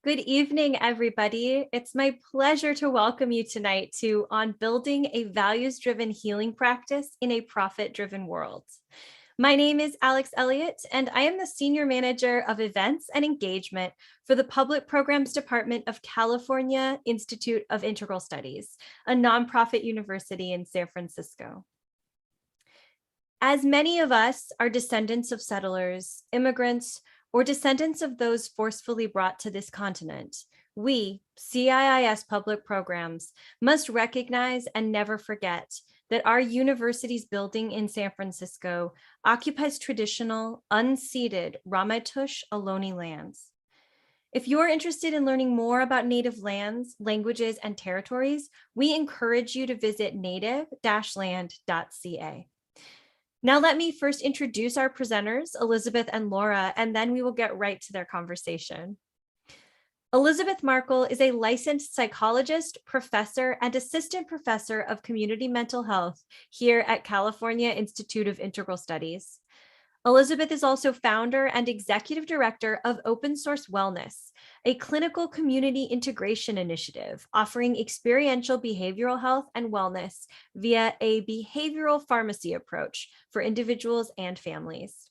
Good evening, everybody. It's my pleasure to welcome you tonight to On Building a Values-Driven Healing Practice in a Profit-Driven World. My name is Alex Elliott, and I am the Senior Manager of Events and Engagement for the Public Programs Department of California Institute of Integral Studies, a nonprofit university in San Francisco. As many of us are descendants of settlers, immigrants, or descendants of those forcefully brought to this continent, we, CIIS public programs, must recognize and never forget that our university's building in San Francisco occupies traditional, unceded Ramaytush Ohlone lands. If you're interested in learning more about Native lands, languages, and territories, we encourage you to visit native-land.ca. Now let me first introduce our presenters, Elizabeth and Laura, and then we will get right to their conversation. Elizabeth Markle is a licensed psychologist, professor, and assistant professor of community mental health here at California Institute of Integral Studies. Elizabeth is also founder and executive director of Open Source Wellness, a clinical community integration initiative offering experiential behavioral health and wellness via a behavioral pharmacy approach for individuals and families.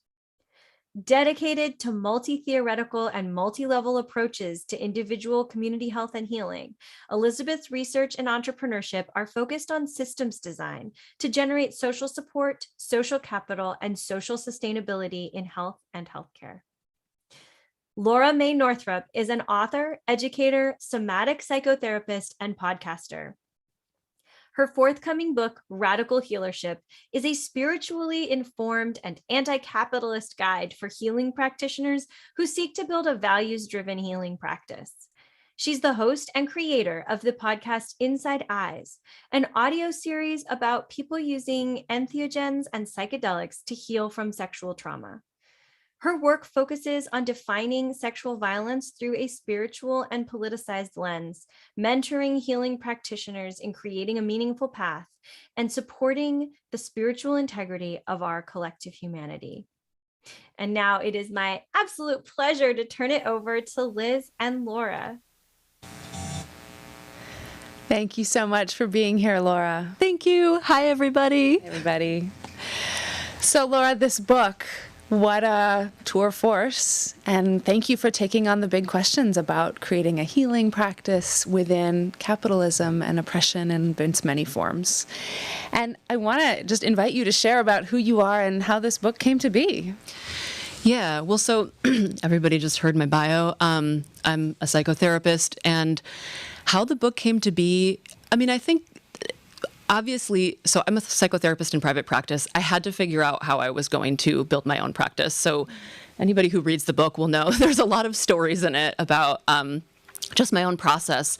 Dedicated to multi-theoretical and multi-level approaches to individual community health and healing, Elizabeth's research and entrepreneurship are focused on systems design to generate social support, social capital, and social sustainability in health and healthcare. Laura Mae Northrup is an author, educator, somatic psychotherapist, and podcaster. Her forthcoming book, Radical Healership, is a spiritually informed and anti-capitalist guide for healing practitioners who seek to build a values-driven healing practice. She's the host and creator of the podcast Inside Eyes, an audio series about people using entheogens and psychedelics to heal from sexual trauma. Her work focuses on defining sexual violence through a spiritual and politicized lens, mentoring healing practitioners in creating a meaningful path, and supporting the spiritual integrity of our collective humanity. And now it is my absolute pleasure to turn it over to Liz and Laura. Thank you so much for being here, Laura. Thank you. Hi, everybody. Hey, everybody. So, Laura, this book, what a tour force, and thank you for taking on the big questions about creating a healing practice within capitalism and oppression in its many forms. And I want to just invite you to share about who you are and how this book came to be. Yeah, well, so everybody just heard my bio. I'm a psychotherapist, and how the book came to be, I think obviously, so I'm a psychotherapist in private practice. I had to figure out how I was going to build my own practice. So anybody who reads the book will know there's a lot of stories in it about just my own process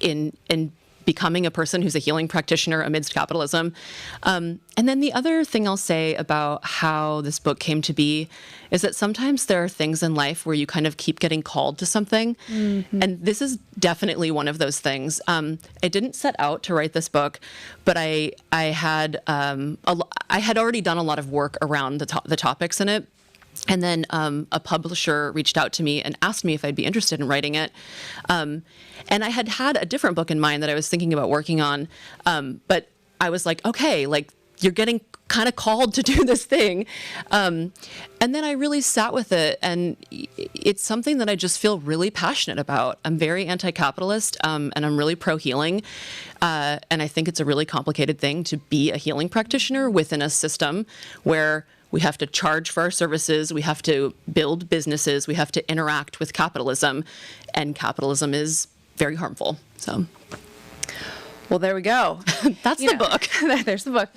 in becoming a person who's a healing practitioner amidst capitalism. And then the other thing I'll say about how this book came to be is that sometimes there are things in life where you kind of keep getting called to something. Mm-hmm. And this is definitely one of those things. I didn't set out to write this book, but I had already done a lot of work around the topics in it. And then a publisher reached out to me and asked me if I'd be interested in writing it. And I had a different book in mind that I was thinking about working on. But I was like, okay, like you're getting kind of called to do this thing. And then I really sat with it. And it's something that I just feel really passionate about. I'm very anti-capitalist and I'm really pro-healing. And I think it's a really complicated thing to be a healing practitioner within a system where we have to charge for our services, we have to build businesses, we have to interact with capitalism, and capitalism is very harmful. So, well, there we go. That's the book. There's the book.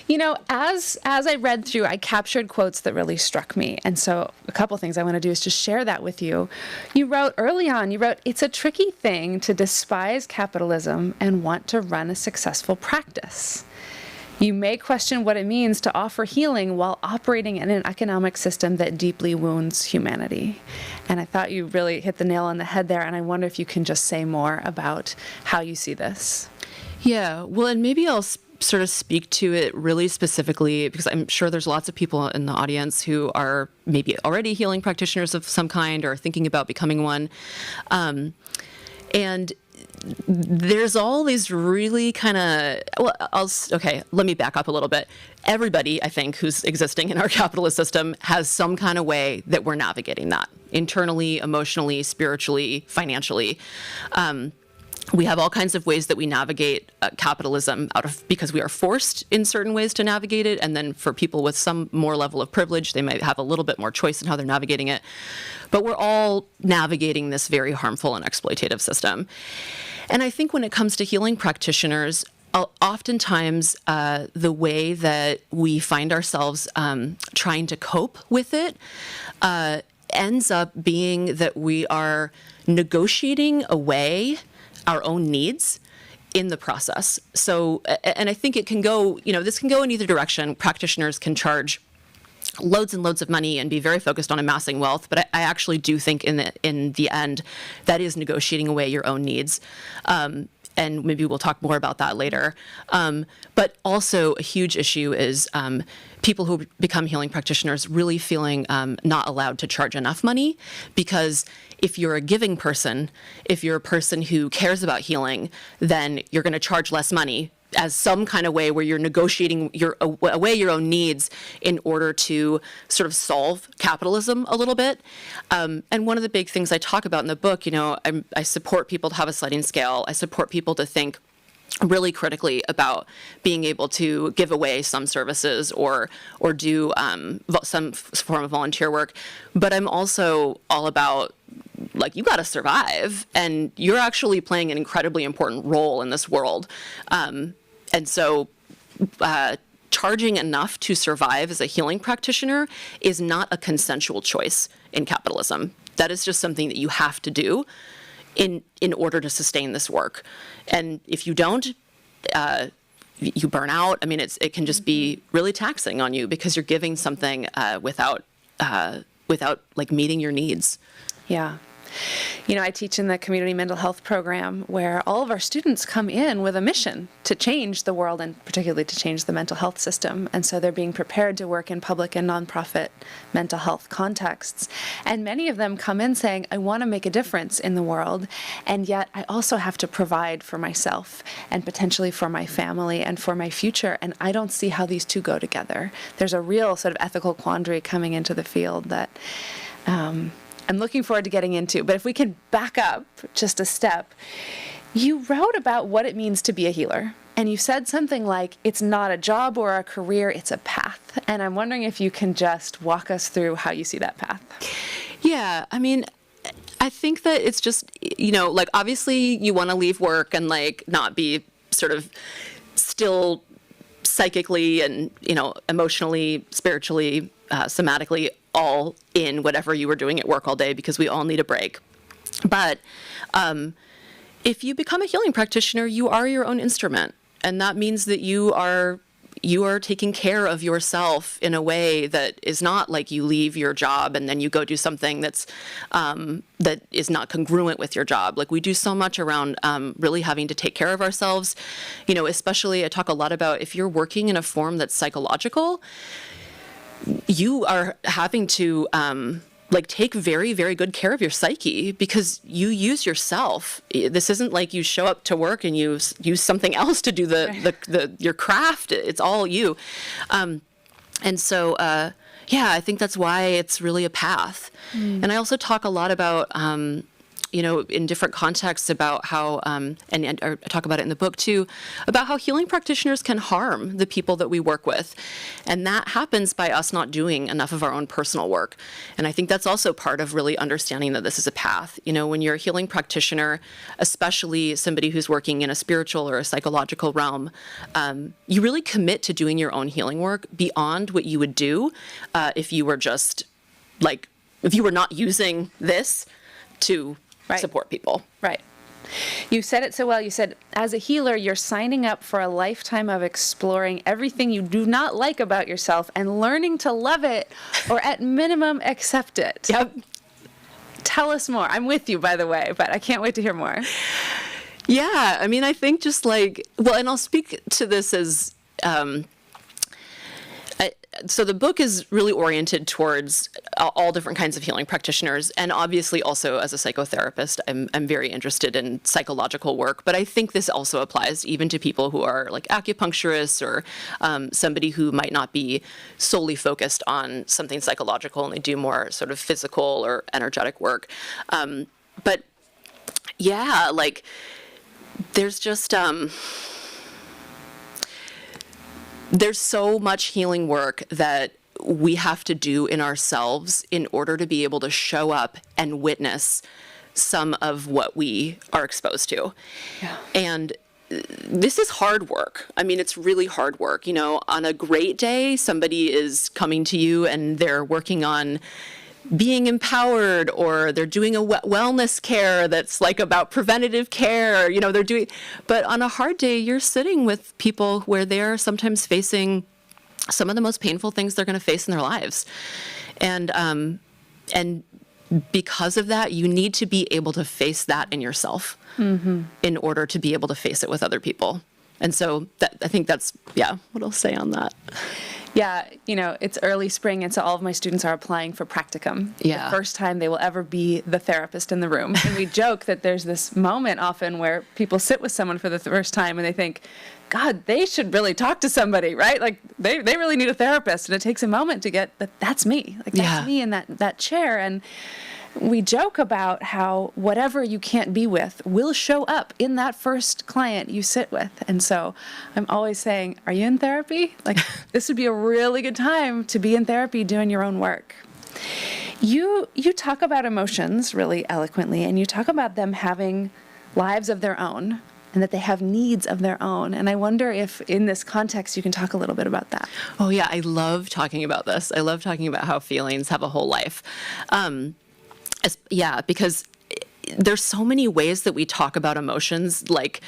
You know, as I read through, I captured quotes that really struck me. And so a couple things I want to do is just share that with you. You wrote early on, it's a tricky thing to despise capitalism and want to run a successful practice. You may question what it means to offer healing while operating in an economic system that deeply wounds humanity. And I thought you really hit the nail on the head there, and I wonder if you can just say more about how you see this. Yeah, well, and maybe I'll sort of speak to it really specifically because I'm sure there's lots of people in the audience who are maybe already healing practitioners of some kind or thinking about becoming one. And there's all these really kind of, okay, let me back up a little bit. Everybody, I think, who's existing in our capitalist system has some kind of way that we're navigating that internally, emotionally, spiritually, financially. We have all kinds of ways that we navigate capitalism because we are forced in certain ways to navigate it. And then for people with some more level of privilege, they might have a little bit more choice in how they're navigating it. But we're all navigating this very harmful and exploitative system. And I think when it comes to healing practitioners, oftentimes the way that we find ourselves trying to cope with it ends up being that we are negotiating away our own needs in the process. So, and I think it can go, this can go in either direction. Practitioners can charge loads and loads of money and be very focused on amassing wealth. But I actually do think in the end, that is negotiating away your own needs. And maybe we'll talk more about that later. But also a huge issue is people who become healing practitioners really feeling not allowed to charge enough money, because if you're a giving person, if you're a person who cares about healing, then you're going to charge less money as some kind of way where you're negotiating away your own needs in order to sort of solve capitalism a little bit. And one of the big things I talk about in the book, I support people to have a sliding scale. I support people to think really critically about being able to give away some services or do some form of volunteer work. But I'm also all about, you got to survive, and you're actually playing an incredibly important role in this world. And so charging enough to survive as a healing practitioner is not a consensual choice in capitalism. That is just something that you have to do in order to sustain this work. And if you don't, you burn out. I mean, it can just be really taxing on you because you're giving something without meeting your needs. Yeah. I teach in the community mental health program where all of our students come in with a mission to change the world and particularly to change the mental health system. And so they're being prepared to work in public and nonprofit mental health contexts. And many of them come in saying, I want to make a difference in the world, and yet I also have to provide for myself and potentially for my family and for my future. And I don't see how these two go together. There's a real sort of ethical quandary coming into the field that I'm looking forward to getting into. But if we can back up just a step, you wrote about what it means to be a healer. And you said something like, it's not a job or a career, it's a path. And I'm wondering if you can just walk us through how you see that path. Yeah, I mean, I think that it's just, obviously you want to leave work and not be sort of still psychically and, emotionally, spiritually, somatically all in whatever you were doing at work all day, because we all need a break. But if you become a healing practitioner, you are your own instrument. And that means that you are taking care of yourself in a way that is not like you leave your job and then you go do something that is not congruent with your job. We do so much around really having to take care of ourselves. Especially I talk a lot about if you're working in a form that's psychological, you are having to take very, very good care of your psyche because you use yourself. This isn't like you show up to work and you use something else to do your craft. It's all you. And so, I think that's why it's really a path. And I also talk a lot about, in different contexts about how, and I talk about it in the book too, about how healing practitioners can harm the people that we work with. And that happens by us not doing enough of our own personal work. And I think that's also part of really understanding that this is a path. When you're a healing practitioner, especially somebody who's working in a spiritual or a psychological realm, you really commit to doing your own healing work beyond what you would do if you were just if you were not using this to support people. Right. You said it so well. You said, as a healer, you're signing up for a lifetime of exploring everything you do not like about yourself and learning to love it, or at minimum, accept it. Yep. Tell us more. I'm with you, by the way, but I can't wait to hear more. Yeah. I mean, I think just and I'll speak to this as So the book is really oriented towards all different kinds of healing practitioners, and obviously also as a psychotherapist, I'm very interested in psychological work, but I think this also applies even to people who are like acupuncturists or somebody who might not be solely focused on something psychological and they do more sort of physical or energetic work. But yeah, like there's just... there's so much healing work that we have to do in ourselves in order to be able to show up and witness some of what we are exposed to. Yeah. And this is hard work. I mean, it's really hard work. You know, on a great day, somebody is coming to you and they're working on being empowered, or they're doing a wellness care that's like about preventative care, you know, they're doing, but on a hard day, you're sitting with people where they're sometimes facing some of the most painful things they're going to face in their lives. And because of that, you need to be able to face that in yourself in order to be able to face it with other people. And so I think that's, what I'll say on that. Yeah, you know, it's early spring, and so all of my students are applying for practicum. Yeah. The first time they will ever be the therapist in the room. And we joke that there's this moment often where people sit with someone for the first time and they think, God, they should really talk to somebody, right? Like, they really need a therapist. And it takes a moment to get that's me. Like, that's me in that chair. And we joke about how whatever you can't be with will show up in that first client you sit with. And so I'm always saying, are you in therapy? Like, this would be a really good time to be in therapy doing your own work. You talk about emotions really eloquently, and you talk about them having lives of their own and that they have needs of their own. And I wonder if in this context you can talk a little bit about that. Oh, yeah. I love talking about this. I love talking about how feelings have a whole life. Because there's so many ways that we talk about emotions, like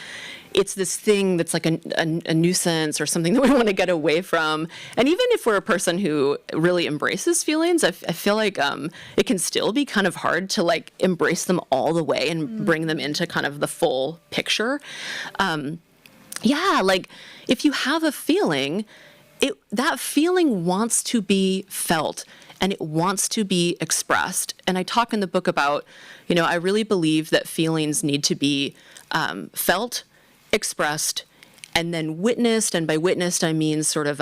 it's this thing that's like a nuisance or something that we want to get away from. And even if we're a person who really embraces feelings, I feel like it can still be kind of hard to like embrace them all the way and bring them into kind of the full picture. Like if you have a feeling, that feeling wants to be felt. And it wants to be expressed. And I talk in the book about, you know, I really believe that feelings need to be felt, expressed, and then witnessed. And by witnessed, I mean sort of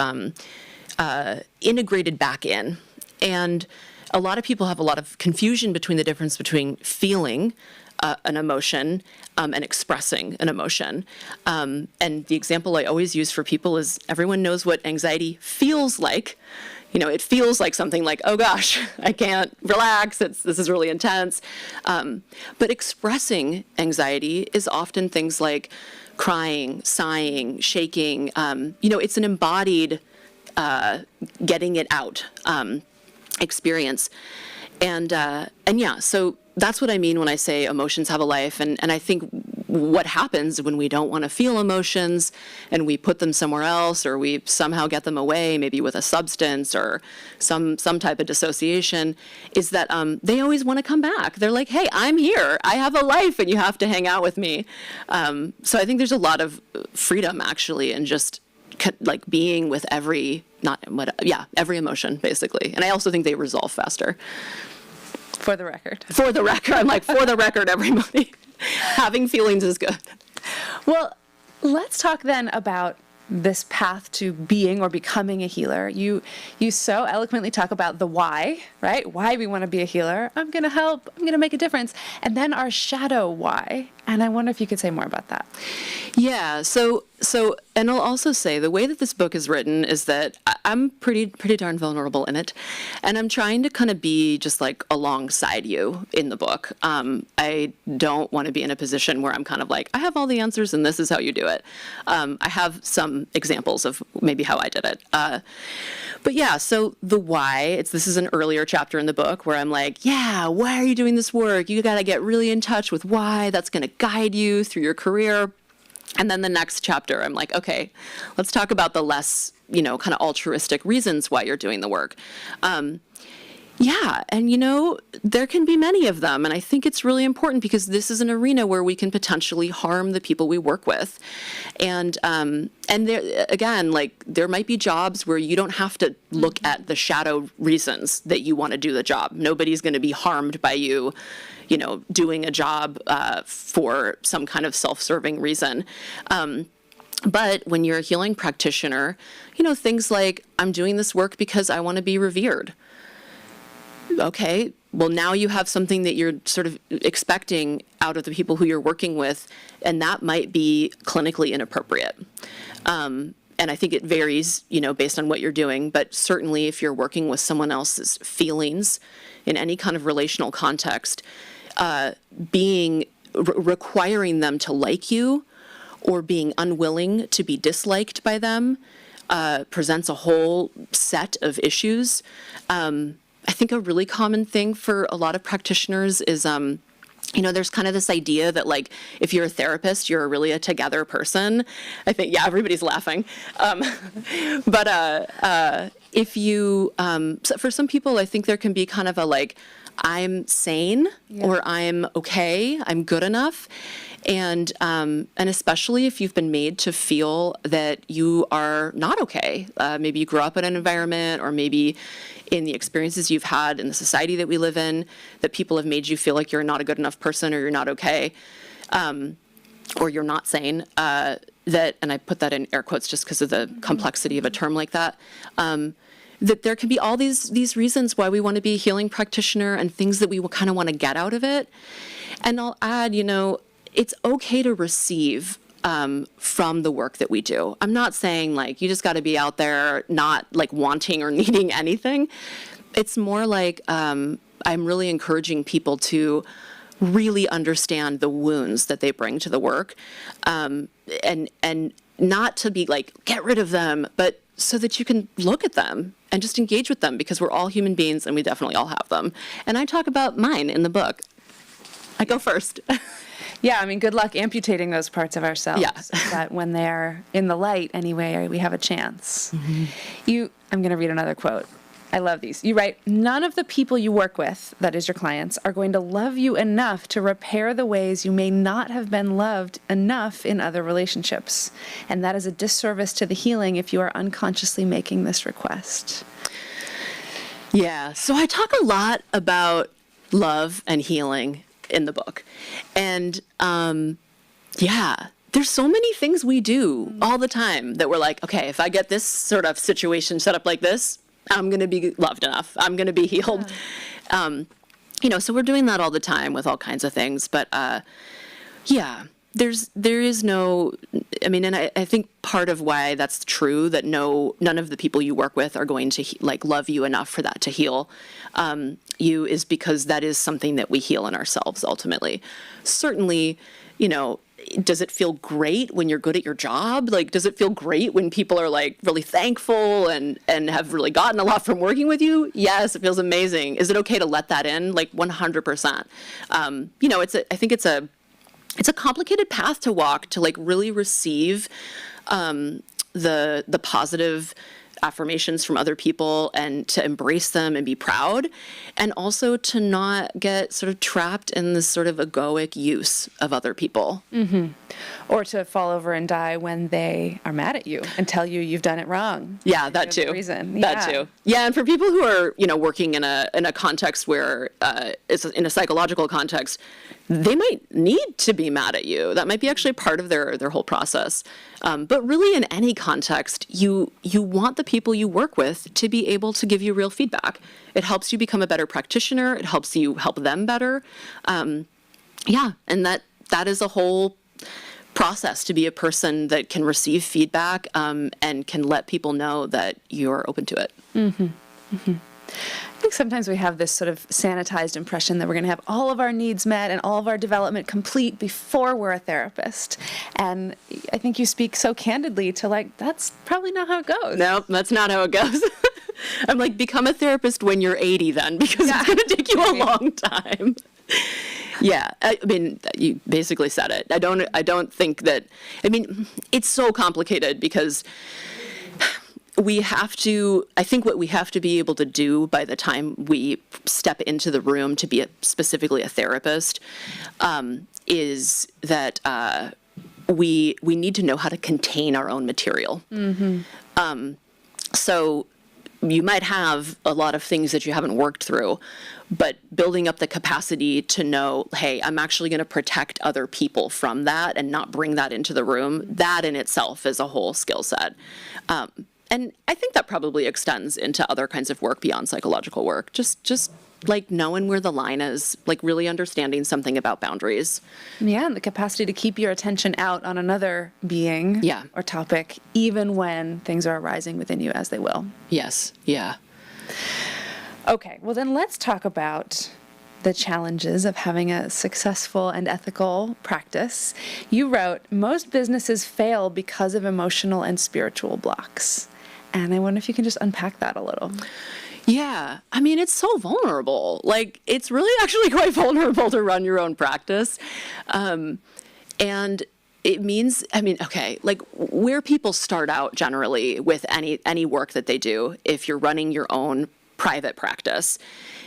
integrated back in. And a lot of people have a lot of confusion between the difference between feeling an emotion and expressing an emotion. And the example I always use for people is everyone knows what anxiety feels like. You know, it feels like something like, oh gosh, I can't relax, this is really intense. But expressing anxiety is often things like crying, sighing, shaking. It's an embodied getting it out experience. So that's what I mean when I say emotions have a life. And I think what happens when we don't want to feel emotions and we put them somewhere else, or we somehow get them away, maybe with a substance or some type of dissociation, is that they always want to come back. They're like, hey, I'm here. I have a life and you have to hang out with me. So I think there's a lot of freedom actually in just like being with every emotion basically. And I also think they resolve faster. For the record. I'm like, for the record, everybody. Having feelings is good. Well, let's talk then about this path to being or becoming a healer. You so eloquently talk about the why, right? Why we want to be a healer. I'm going to help. I'm going to make a difference. And then our shadow why. And I wonder if you could say more about that. Yeah. So, and I'll also say the way that this book is written is that I'm pretty darn vulnerable in it. And I'm trying to kind of be just like alongside you in the book. I don't want to be in a position where I'm kind of like, I have all the answers and this is how you do it. I have some examples of maybe how I did it. But yeah, so the why, this is an earlier chapter in the book where I'm like, why are you doing this work? You got to get really in touch with why. That's going to guide you through your career. And then the next chapter, I'm like, okay, let's talk about the less, kind of altruistic reasons why you're doing the work. Yeah. And, there can be many of them. And I think it's really important because this is an arena where we can potentially harm the people we work with. And there, again, like there might be jobs where you don't have to look at the shadow reasons that you want to do the job. Nobody's going to be harmed by you, doing a job for some kind of self-serving reason. But when you're a healing practitioner, things like, I'm doing this work because I want to be revered. Okay, well, now you have something that you're sort of expecting out of the people who you're working with, and that might be clinically inappropriate. And I think it varies, based on what you're doing, but certainly if you're working with someone else's feelings in any kind of relational context, requiring them to like you or being unwilling to be disliked by them presents a whole set of issues. I think a really common thing for a lot of practitioners is, there's kind of this idea that, like, if you're a therapist, you're really a together person. I think, yeah, everybody's laughing. But if you, so for some people, I think there can be kind of a, like, I'm sane, or I'm okay, I'm good enough. And especially if you've been made to feel that you are not okay. Maybe you grew up in an environment, or maybe in the experiences you've had in the society that we live in, that people have made you feel like you're not a good enough person, or you're not okay, or you're not sane. That, and I put that in air quotes just because of the complexity of a term like that. That there can be all these reasons why we want to be a healing practitioner and things that we kind of want to get out of it. And I'll add, it's okay to receive from the work that we do. I'm not saying like you just got to be out there not like wanting or needing anything. It's more like I'm really encouraging people to really understand the wounds that they bring to the work, and not to be like, get rid of them, but so that you can look at them and just engage with them, because we're all human beings and we definitely all have them. And I talk about mine in the book. I go first. Yeah, I mean, good luck amputating those parts of ourselves. Yeah. That when they're in the light anyway, we have a chance. Mm-hmm. I'm going to read another quote. I love these. You write, none of the people you work with, that is your clients, are going to love you enough to repair the ways you may not have been loved enough in other relationships. And that is a disservice to the healing if you are unconsciously making this request. Yeah, so I talk a lot about love and healing in the book. And there's so many things we do all the time that we're like, okay, if I get this sort of situation set up like this, I'm going to be loved enough. I'm going to be healed. Yeah. So we're doing that all the time with all kinds of things. But there is no, I mean, and I think part of why that's true, that none of the people you work with are going to love you enough for that to heal you, is because that is something that we heal in ourselves ultimately. Certainly, does it feel great when you're good at your job? Like, does it feel great when people are like really thankful and have really gotten a lot from working with you? Yes, it feels amazing. Is it okay to let that in? Like 100%. I think it's a complicated path to walk to like really receive the positive affirmations from other people and to embrace them and be proud, and also to not get sort of trapped in this sort of egoic use of other people. Mm-hmm. Or to fall over and die when they are mad at you and tell you you've done it wrong. Yeah, that too. That too. Yeah, and for people who are, working in a context where it's in a psychological context, they might need to be mad at you. That might be actually part of their whole process. But really, in any context, you want the people you work with to be able to give you real feedback. It helps you become a better practitioner. It helps you help them better. And that is a whole process, to be a person that can receive feedback and can let people know that you're open to it. Mm-hmm. Mm-hmm. I think sometimes we have this sort of sanitized impression that we're going to have all of our needs met and all of our development complete before we're a therapist. And I think you speak so candidly to that's probably not how it goes. No, that's not how it goes. I'm like, become a therapist when you're 80 then, because it's going to take you a long time. Yeah, I mean, you basically said it. I don't think that, it's so complicated because I think what we have to be able to do by the time we step into the room to be specifically a therapist, is that we need to know how to contain our own material. So you might have a lot of things that you haven't worked through, but building up the capacity to know, hey, I'm actually going to protect other people from that and not bring that into the room, that in itself is a whole skill set. And I think that probably extends into other kinds of work beyond psychological work. Just like knowing where the line is, like really understanding something about boundaries. Yeah, and the capacity to keep your attention out on another being or topic, even when things are arising within you, as they will. Yes, yeah. Okay, well then let's talk about the challenges of having a successful and ethical practice. You wrote, most businesses fail because of emotional and spiritual blocks. And I wonder if you can just unpack that a little. Yeah, I mean, it's so vulnerable. Like, it's really actually quite vulnerable to run your own practice. And it means, I mean, okay, like where people start out generally with any work that they do, if you're running your own private practice,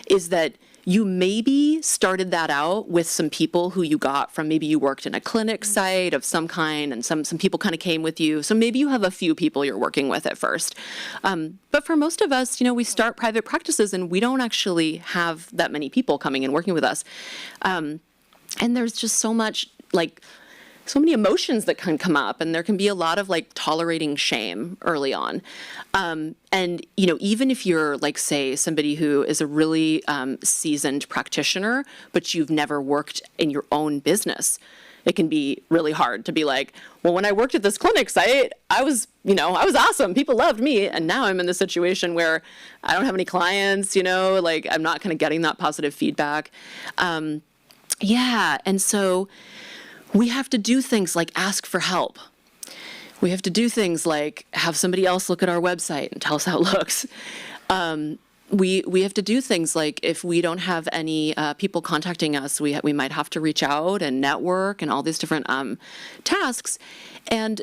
is that you maybe started that out with some people who you got from, maybe you worked in a clinic site of some kind and some people kind of came with you. So maybe you have a few people you're working with at first. But for most of us, we start private practices and we don't actually have that many people coming and working with us. And there's just so many emotions that can come up, and there can be a lot of tolerating shame early on. And, even if you're say somebody who is a really seasoned practitioner, but you've never worked in your own business, it can be really hard to be like, well, when I worked at this clinic site, I was awesome. People loved me. And now I'm in the situation where I don't have any clients, I'm not kind of getting that positive feedback. And so we have to do things like ask for help. We have to do things like have somebody else look at our website and tell us how it looks. We have to do things like if we don't have any people contacting us, we might have to reach out and network and all these different tasks. And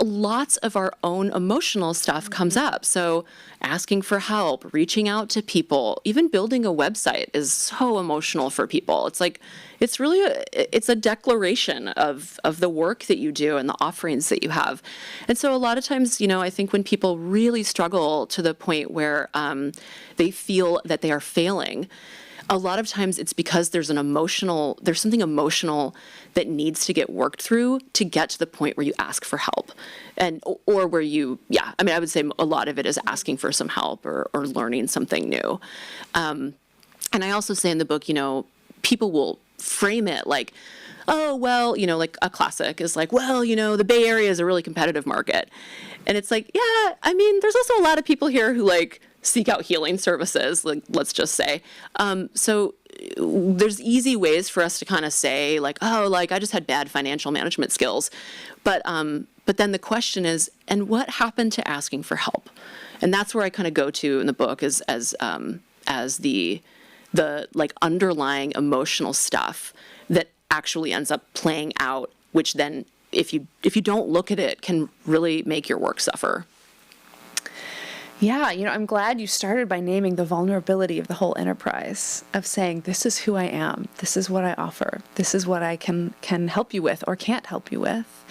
lots of our own emotional stuff comes up. So asking for help, reaching out to people, even building a website is so emotional for people. It's really a declaration of the work that you do and the offerings that you have. And so a lot of times, I think when people really struggle to the point where they feel that they are failing, a lot of times it's because there's something emotional that needs to get worked through to get to the point where you ask for help. Or where I would say a lot of it is asking for some help or learning something new. And I also say in the book, people will frame it like, oh, well, a classic is like, well, the Bay Area is a really competitive market. And it's like, yeah, I mean, there's also a lot of people here who seek out healing services, let's just say. So there's easy ways for us to kind of say I just had bad financial management skills. But then the question is, and what happened to asking for help? And that's where I kind of go to in the book as the underlying emotional stuff that actually ends up playing out, which then if you don't look at it can really make your work suffer. Yeah, I'm glad you started by naming the vulnerability of the whole enterprise, of saying, this is who I am, this is what I offer, this is what I can help you with or can't help you with,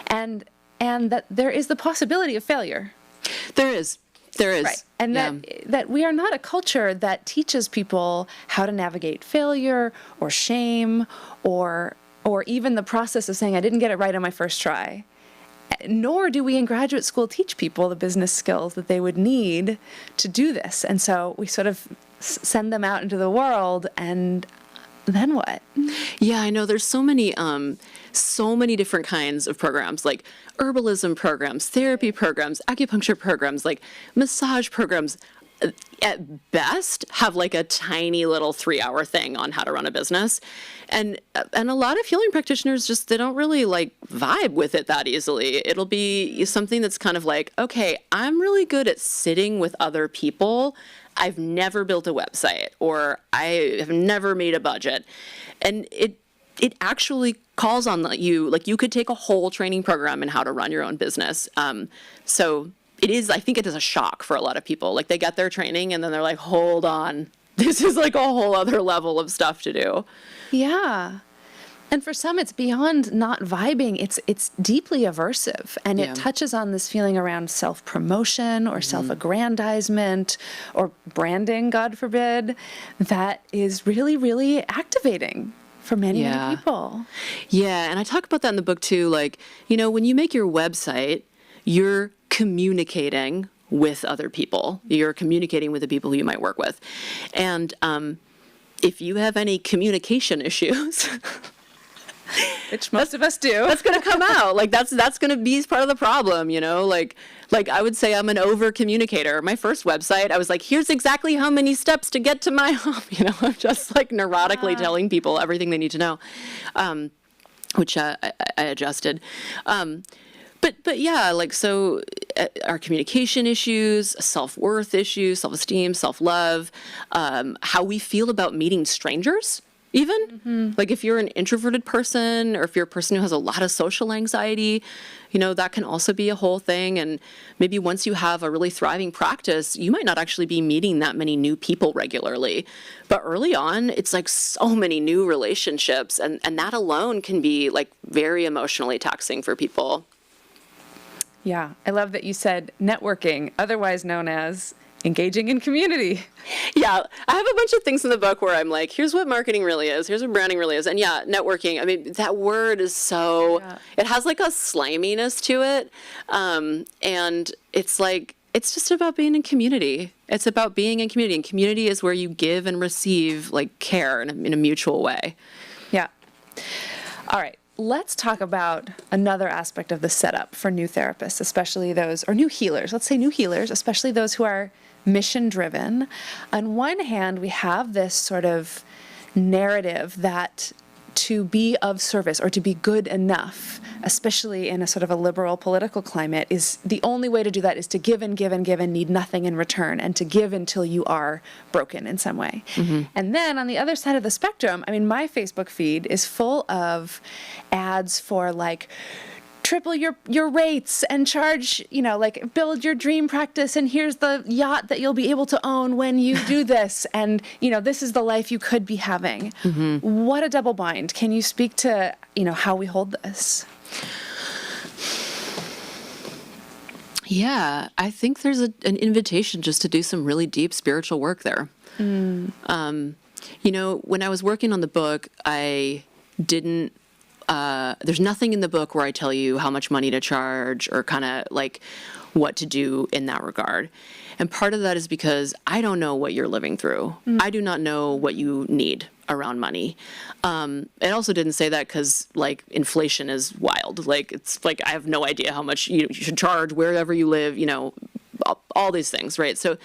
and that there is the possibility of failure. There is. Right. And that we are not a culture that teaches people how to navigate failure or shame or even the process of saying, I didn't get it right on my first try. Nor do we in graduate school teach people the business skills that they would need to do this. And so we sort of send them out into the world, and then what? Yeah, I know there's so many different kinds of programs, like herbalism programs, therapy programs, acupuncture programs, massage programs. At best have a tiny little 3-hour thing on how to run a business. And a lot of healing practitioners they don't really vibe with it that easily. It'll be something that's kind of okay, I'm really good at sitting with other people. I've never built a website, or I have never made a budget. And it actually calls on you, you could take a whole training program in how to run your own business. So I think it is a shock for a lot of people. Like they get their training and then they're like, hold on, this is like a whole other level of stuff to do. Yeah. And for some, it's beyond not vibing. It's deeply aversive, and it touches on this feeling around self-promotion or self-aggrandizement or branding, God forbid, that is really, really activating for many, many people. Yeah, and I talk about that in the book too. Like, when you make your website, you're communicating with other people. You're communicating with the people who you might work with. And if you have any communication issues... which most of us do. That's going to come out. Like that's going to be part of the problem, Like I would say I'm an over communicator. My first website, I was like, here's exactly how many steps to get to my home. I'm just like neurotically telling people everything they need to know, which I adjusted. But yeah, like so our communication issues, self-worth issues, self-esteem, self-love, how we feel about meeting strangers. Even like if you're an introverted person or if you're a person who has a lot of social anxiety, that can also be a whole thing. And maybe once you have a really thriving practice, you might not actually be meeting that many new people regularly. But early on, it's like so many new relationships. And that alone can be like very emotionally taxing for people. Yeah, I love that you said networking, otherwise known as engaging in community. Yeah, I have a bunch of things in the book where I'm like, here's what marketing really is, here's what branding really is. And yeah, networking, I mean, that word is so, it has like a sliminess to it. And it's like, it's just about being in community. It's about being in community. And community is where you give and receive like care in a mutual way. Yeah. All right. Let's talk about another aspect of the setup for new therapists, especially those, or new healers, let's say new healers, especially those who are mission-driven. On one hand, we have this sort of narrative that to be of service or to be good enough, especially in a sort of a liberal political climate, is the only way to do that is to give and give and give and need nothing in return, and to give until you are broken in some way. And then on the other side of the spectrum, I mean, my Facebook feed is full of ads for like, triple your rates and charge, like build your dream practice, and here's the yacht that you'll be able to own when you do this, and this is the life you could be having. What a double bind. Can you speak to how we hold this? Yeah, I think there's an invitation just to do some really deep spiritual work there. When I was working on the book, I didn't there's nothing in the book where I tell you how much money to charge or kind of like what to do in that regard. And part of that is because I don't know what you're living through. I do not know what you need around money. It also didn't say that because like inflation is wild. Like it's like I have no idea how much you should charge wherever you live, all these things, right? So,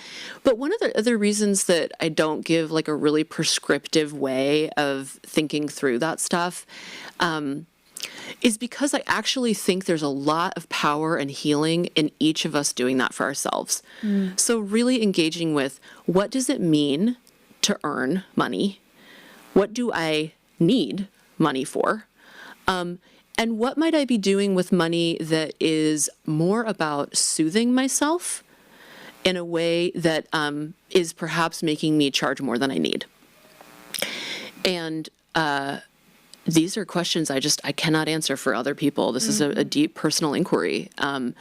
but one of the other reasons that I don't give like a really prescriptive way of thinking through that stuff is because I actually think there's a lot of power and healing in each of us doing that for ourselves. So really engaging with what does it mean to earn money? What do I need money for? And what might I be doing with money that is more about soothing myself in a way that is perhaps making me charge more than I need? And these are questions I cannot answer for other people. This is a deep personal inquiry. And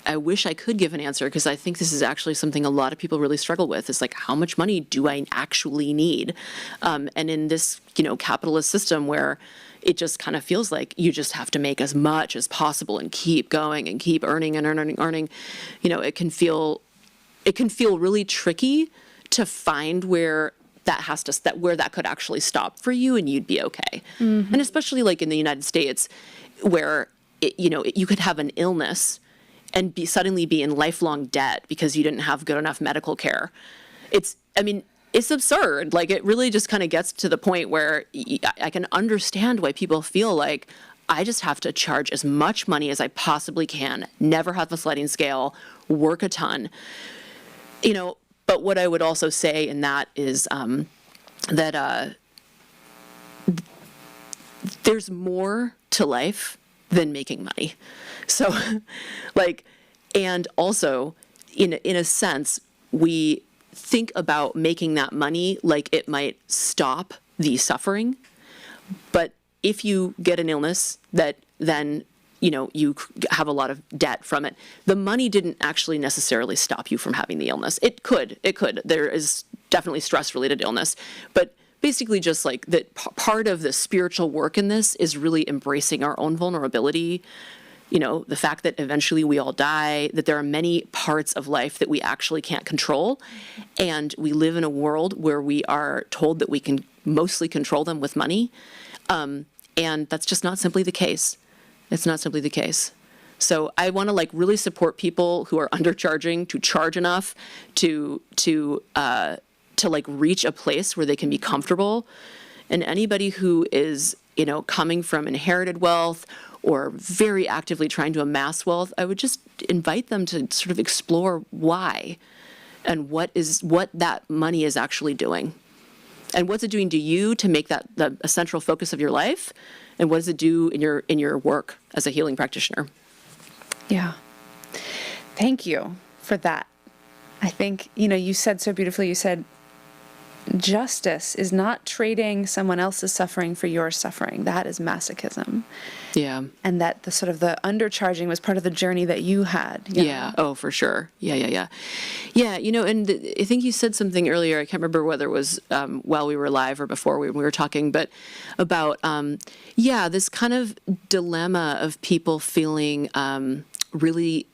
I wish I could give an answer, because I think this is actually something a lot of people really struggle with. It's like, how much money do I actually need? And in this, capitalist system where it just kind of feels like you just have to make as much as possible and keep going and keep earning and earning, it can feel really tricky to find where that could actually stop for you and you'd be okay. And especially like in the United States, where you could have an illness and suddenly be in lifelong debt because you didn't have good enough medical care. It's absurd. Like, it really just kind of gets to the point where I can understand why people feel like I just have to charge as much money as I possibly can, never have a sliding scale, work a ton. But what I would also say in that is that there's more to life than making money. So like, and also in a sense, we think about making that money like it might stop the suffering. But if you get an illness that then, you have a lot of debt from it, the money didn't actually necessarily stop you from having the illness. It could. There is definitely stress-related illness. But basically just like that part of the spiritual work in this is really embracing our own vulnerability, the fact that eventually we all die, that there are many parts of life that we actually can't control. And we live in a world where we are told that we can mostly control them with money. And that's just not simply the case. It's not simply the case. So I want to really support people who are undercharging to charge enough to reach a place where they can be comfortable. And anybody who is, coming from inherited wealth or very actively trying to amass wealth, I would just invite them to sort of explore why and what that money is actually doing. And what's it doing to you to make that a central focus of your life? And what does it do in your work as a healing practitioner? Yeah. Thank you for that. I think, you said so beautifully, you said, justice is not trading someone else's suffering for your suffering. That is masochism. Yeah. And that the sort of the undercharging was part of the journey that you had. Yeah. Oh, for sure. Yeah. Yeah, and I think you said something earlier, I can't remember whether it was while we were live or before we were talking, but about, this kind of dilemma of people feeling really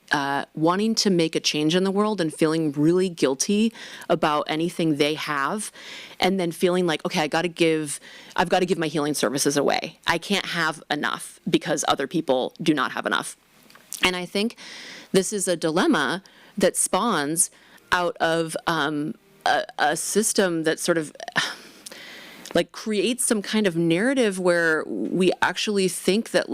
wanting to make a change in the world and feeling really guilty about anything they have, and then feeling like, okay, I've got to give my healing services away. I can't have enough because other people do not have enough. And I think this is a dilemma that spawns out of a system that sort of creates some kind of narrative where we actually think that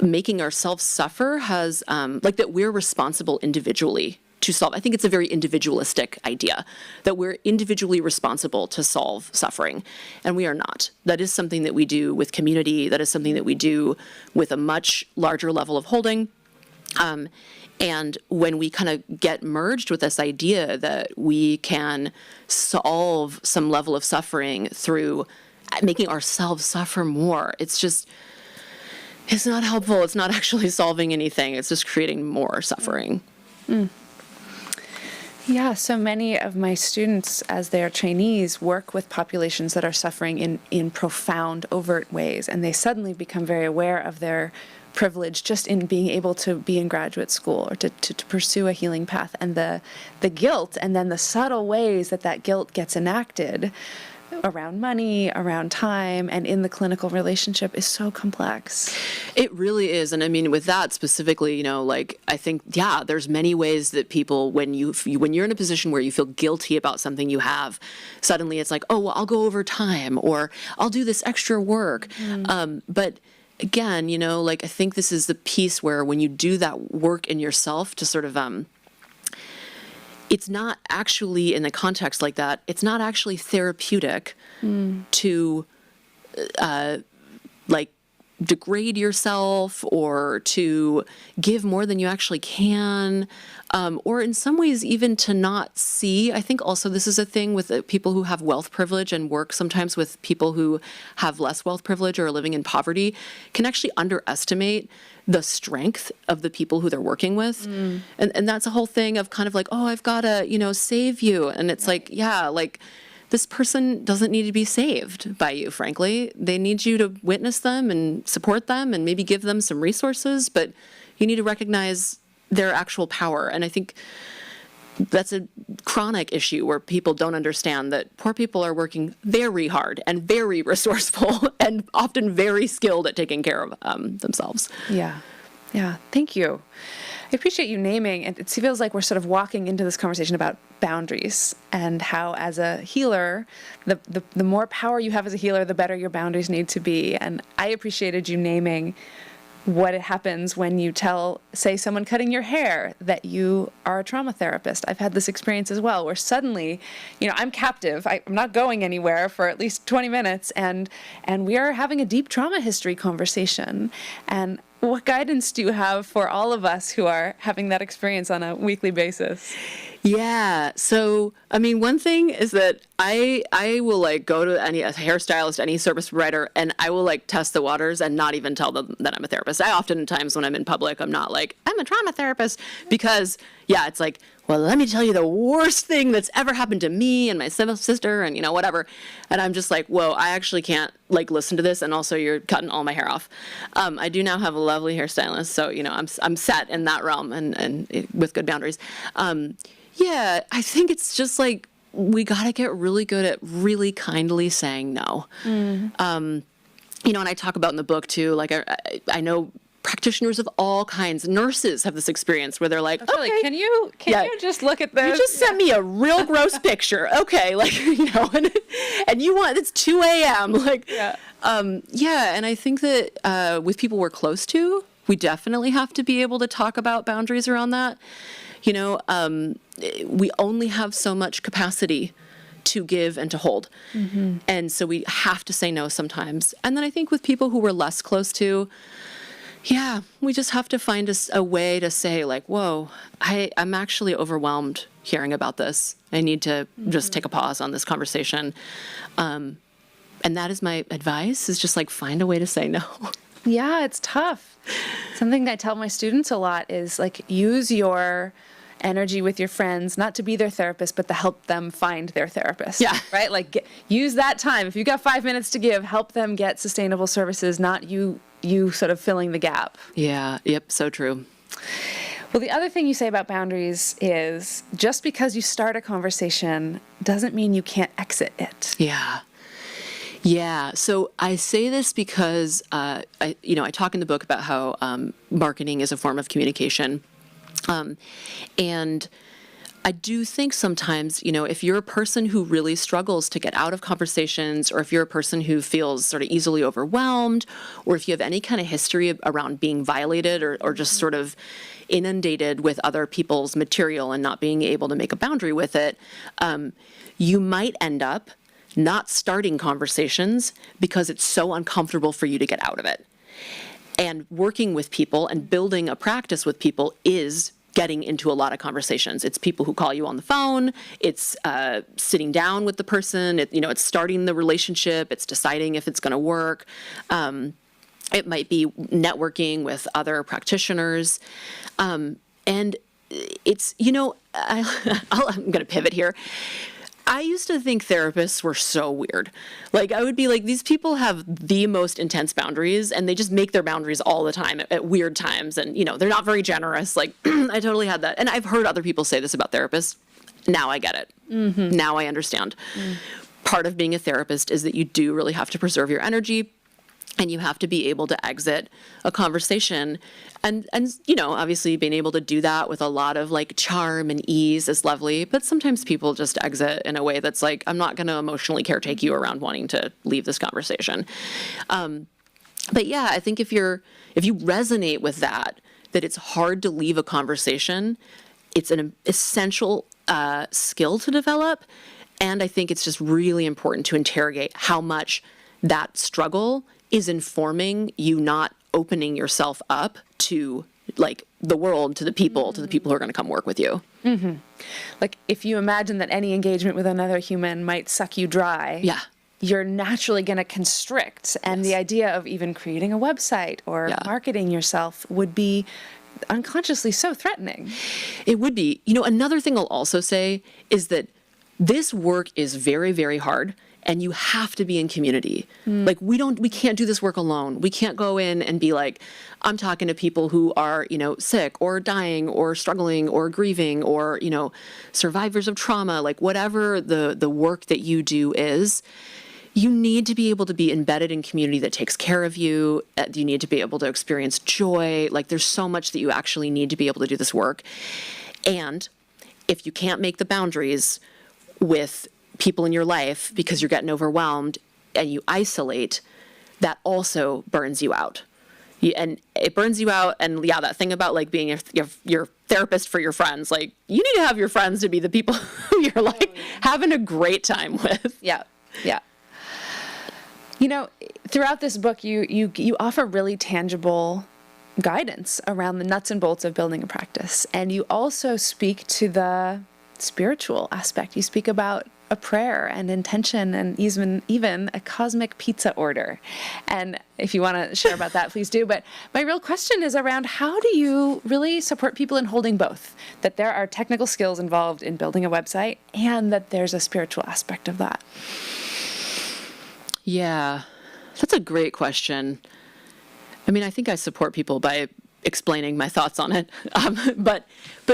making ourselves suffer has that we're responsible individually to solve. I think it's a very individualistic idea that we're individually responsible to solve suffering, and we are not. That is something that we do with community. That is something that we do with a much larger level of holding. And when we kind of get merged with this idea that we can solve some level of suffering through making ourselves suffer more, it's not helpful. It's not actually solving anything. It's just creating more suffering. Mm. Yeah, so many of my students, as they are trainees, work with populations that are suffering in profound, overt ways, and they suddenly become very aware of their privilege just in being able to be in graduate school or to pursue a healing path, and the guilt, and then the subtle ways that guilt gets enacted around money, around time, and in the clinical relationship is so complex. It really is. And I mean, with that specifically, I think, there's many ways that people, when you're in a position where you feel guilty about something you have, suddenly it's like, oh, well, I'll go over time, or I'll do this extra work. But again, I think this is the piece where when you do that work in yourself to sort of, it's not actually, in the context like that, it's not actually therapeutic to degrade yourself or to give more than you actually can, or in some ways even to not see. I think also this is a thing with people who have wealth privilege and work sometimes with people who have less wealth privilege or are living in poverty, can actually underestimate the strength of the people who they're working with. And that's a whole thing of kind of oh, I've got to, save you. And it's this person doesn't need to be saved by you, frankly. They need you to witness them and support them and maybe give them some resources, but you need to recognize their actual power. And I think that's a chronic issue where people don't understand that poor people are working very hard and very resourceful and often very skilled at taking care of themselves. Yeah. Thank you. I appreciate you naming, and it feels like we're sort of walking into this conversation about boundaries and how, as a healer, the more power you have as a healer, the better your boundaries need to be. And I appreciated you naming what happens when you tell, say, someone cutting your hair that you are a trauma therapist. I've had this experience as well, where suddenly, I'm captive. I'm not going anywhere for at least 20 minutes, and we are having a deep trauma history conversation. And what guidance do you have for all of us who are having that experience on a weekly basis? Yeah. So, I mean, one thing is that I will like go to a hairstylist, any service provider, and I will like test the waters and not even tell them that I'm a therapist. I oftentimes when I'm in public, I'm not like, I'm a trauma therapist, because yeah, it's like, well, let me tell you the worst thing that's ever happened to me and my sister and, whatever. And I'm just like, whoa, I actually can't like listen to this. And also you're cutting all my hair off. I do now have a lovely hairstylist. So, I'm set in that realm and with good boundaries. Yeah, I think it's just like, we got to get really good at really kindly saying no. And I talk about in the book too, like I know practitioners of all kinds, nurses have this experience where they're like, okay, can you just look at this? You just sent me a real gross picture. Okay. Like, and you want, it's 2 a.m. Like, and I think that with people we're close to, we definitely have to be able to talk about boundaries around that. We only have so much capacity to give and to hold. Mm-hmm. And so we have to say no sometimes. And then I think with people who we're less close to, we just have to find a way to say like, whoa, I'm actually overwhelmed hearing about this. I need to just take a pause on this conversation. And that is my advice, is just like find a way to say no. Yeah, it's tough. Something I tell my students a lot is like, use your energy with your friends, not to be their therapist, but to help them find their therapist. Yeah. Right? Like use that time. If you've got 5 minutes to give, help them get sustainable services, not you sort of filling the gap. Yeah. Yep. So true. Well, the other thing you say about boundaries is just because you start a conversation doesn't mean you can't exit it. Yeah. Yeah. So I say this because I talk in the book about how marketing is a form of communication. And I do think sometimes, if you're a person who really struggles to get out of conversations, or if you're a person who feels sort of easily overwhelmed, or if you have any kind of history around being violated or just sort of inundated with other people's material and not being able to make a boundary with it, you might end up not starting conversations because it's so uncomfortable for you to get out of it. And working with people and building a practice with people is getting into a lot of conversations. It's people who call you on the phone. It's sitting down with the person. It's starting the relationship. It's deciding if it's going to work. It might be networking with other practitioners. And it's, I'm going to pivot here. I used to think therapists were so weird. Like, I would be like, these people have the most intense boundaries, and they just make their boundaries all the time at weird times. And, they're not very generous. Like, I totally had that. And I've heard other people say this about therapists. Now I get it. Mm-hmm. Now I understand. Mm. Part of being a therapist is that you do really have to preserve your energy, and you have to be able to exit a conversation. And obviously being able to do that with a lot of like charm and ease is lovely, but sometimes people just exit in a way that's like, I'm not going to emotionally caretake you around wanting to leave this conversation. But yeah, I think if you resonate with that it's hard to leave a conversation, it's an essential skill to develop. And I think it's just really important to interrogate how much that struggle is informing you not opening yourself up to like the world, to the people who are going to come work with you. Mm-hmm. Like if you imagine that any engagement with another human might suck you dry, you're naturally going to constrict. And the idea of even creating a website or marketing yourself would be unconsciously so threatening. It would be. Another thing I'll also say is that this work is very, very hard. And you have to be in community. Like we can't do this work alone. We can't go in and be like, I'm talking to people who are, sick or dying or struggling or grieving or, survivors of trauma, like whatever the work that you do is, you need to be able to be embedded in community that takes care of you. You need to be able to experience joy. Like there's so much that you actually need to be able to do this work. And if you can't make the boundaries with people in your life because you're getting overwhelmed and you isolate, that also burns you out. And it burns you out. And that thing about like being your therapist for your friends, like you need to have your friends to be the people who you're like having a great time with. Yeah. Yeah. Throughout this book, you offer really tangible guidance around the nuts and bolts of building a practice. And you also speak to the spiritual aspect. You speak about a prayer and intention and even a cosmic pizza order. And if you want to share about that, please do. But my real question is around how do you really support people in holding both? That there are technical skills involved in building a website and that there's a spiritual aspect of that. Yeah, that's a great question. I mean, I think I support people by explaining my thoughts on it. But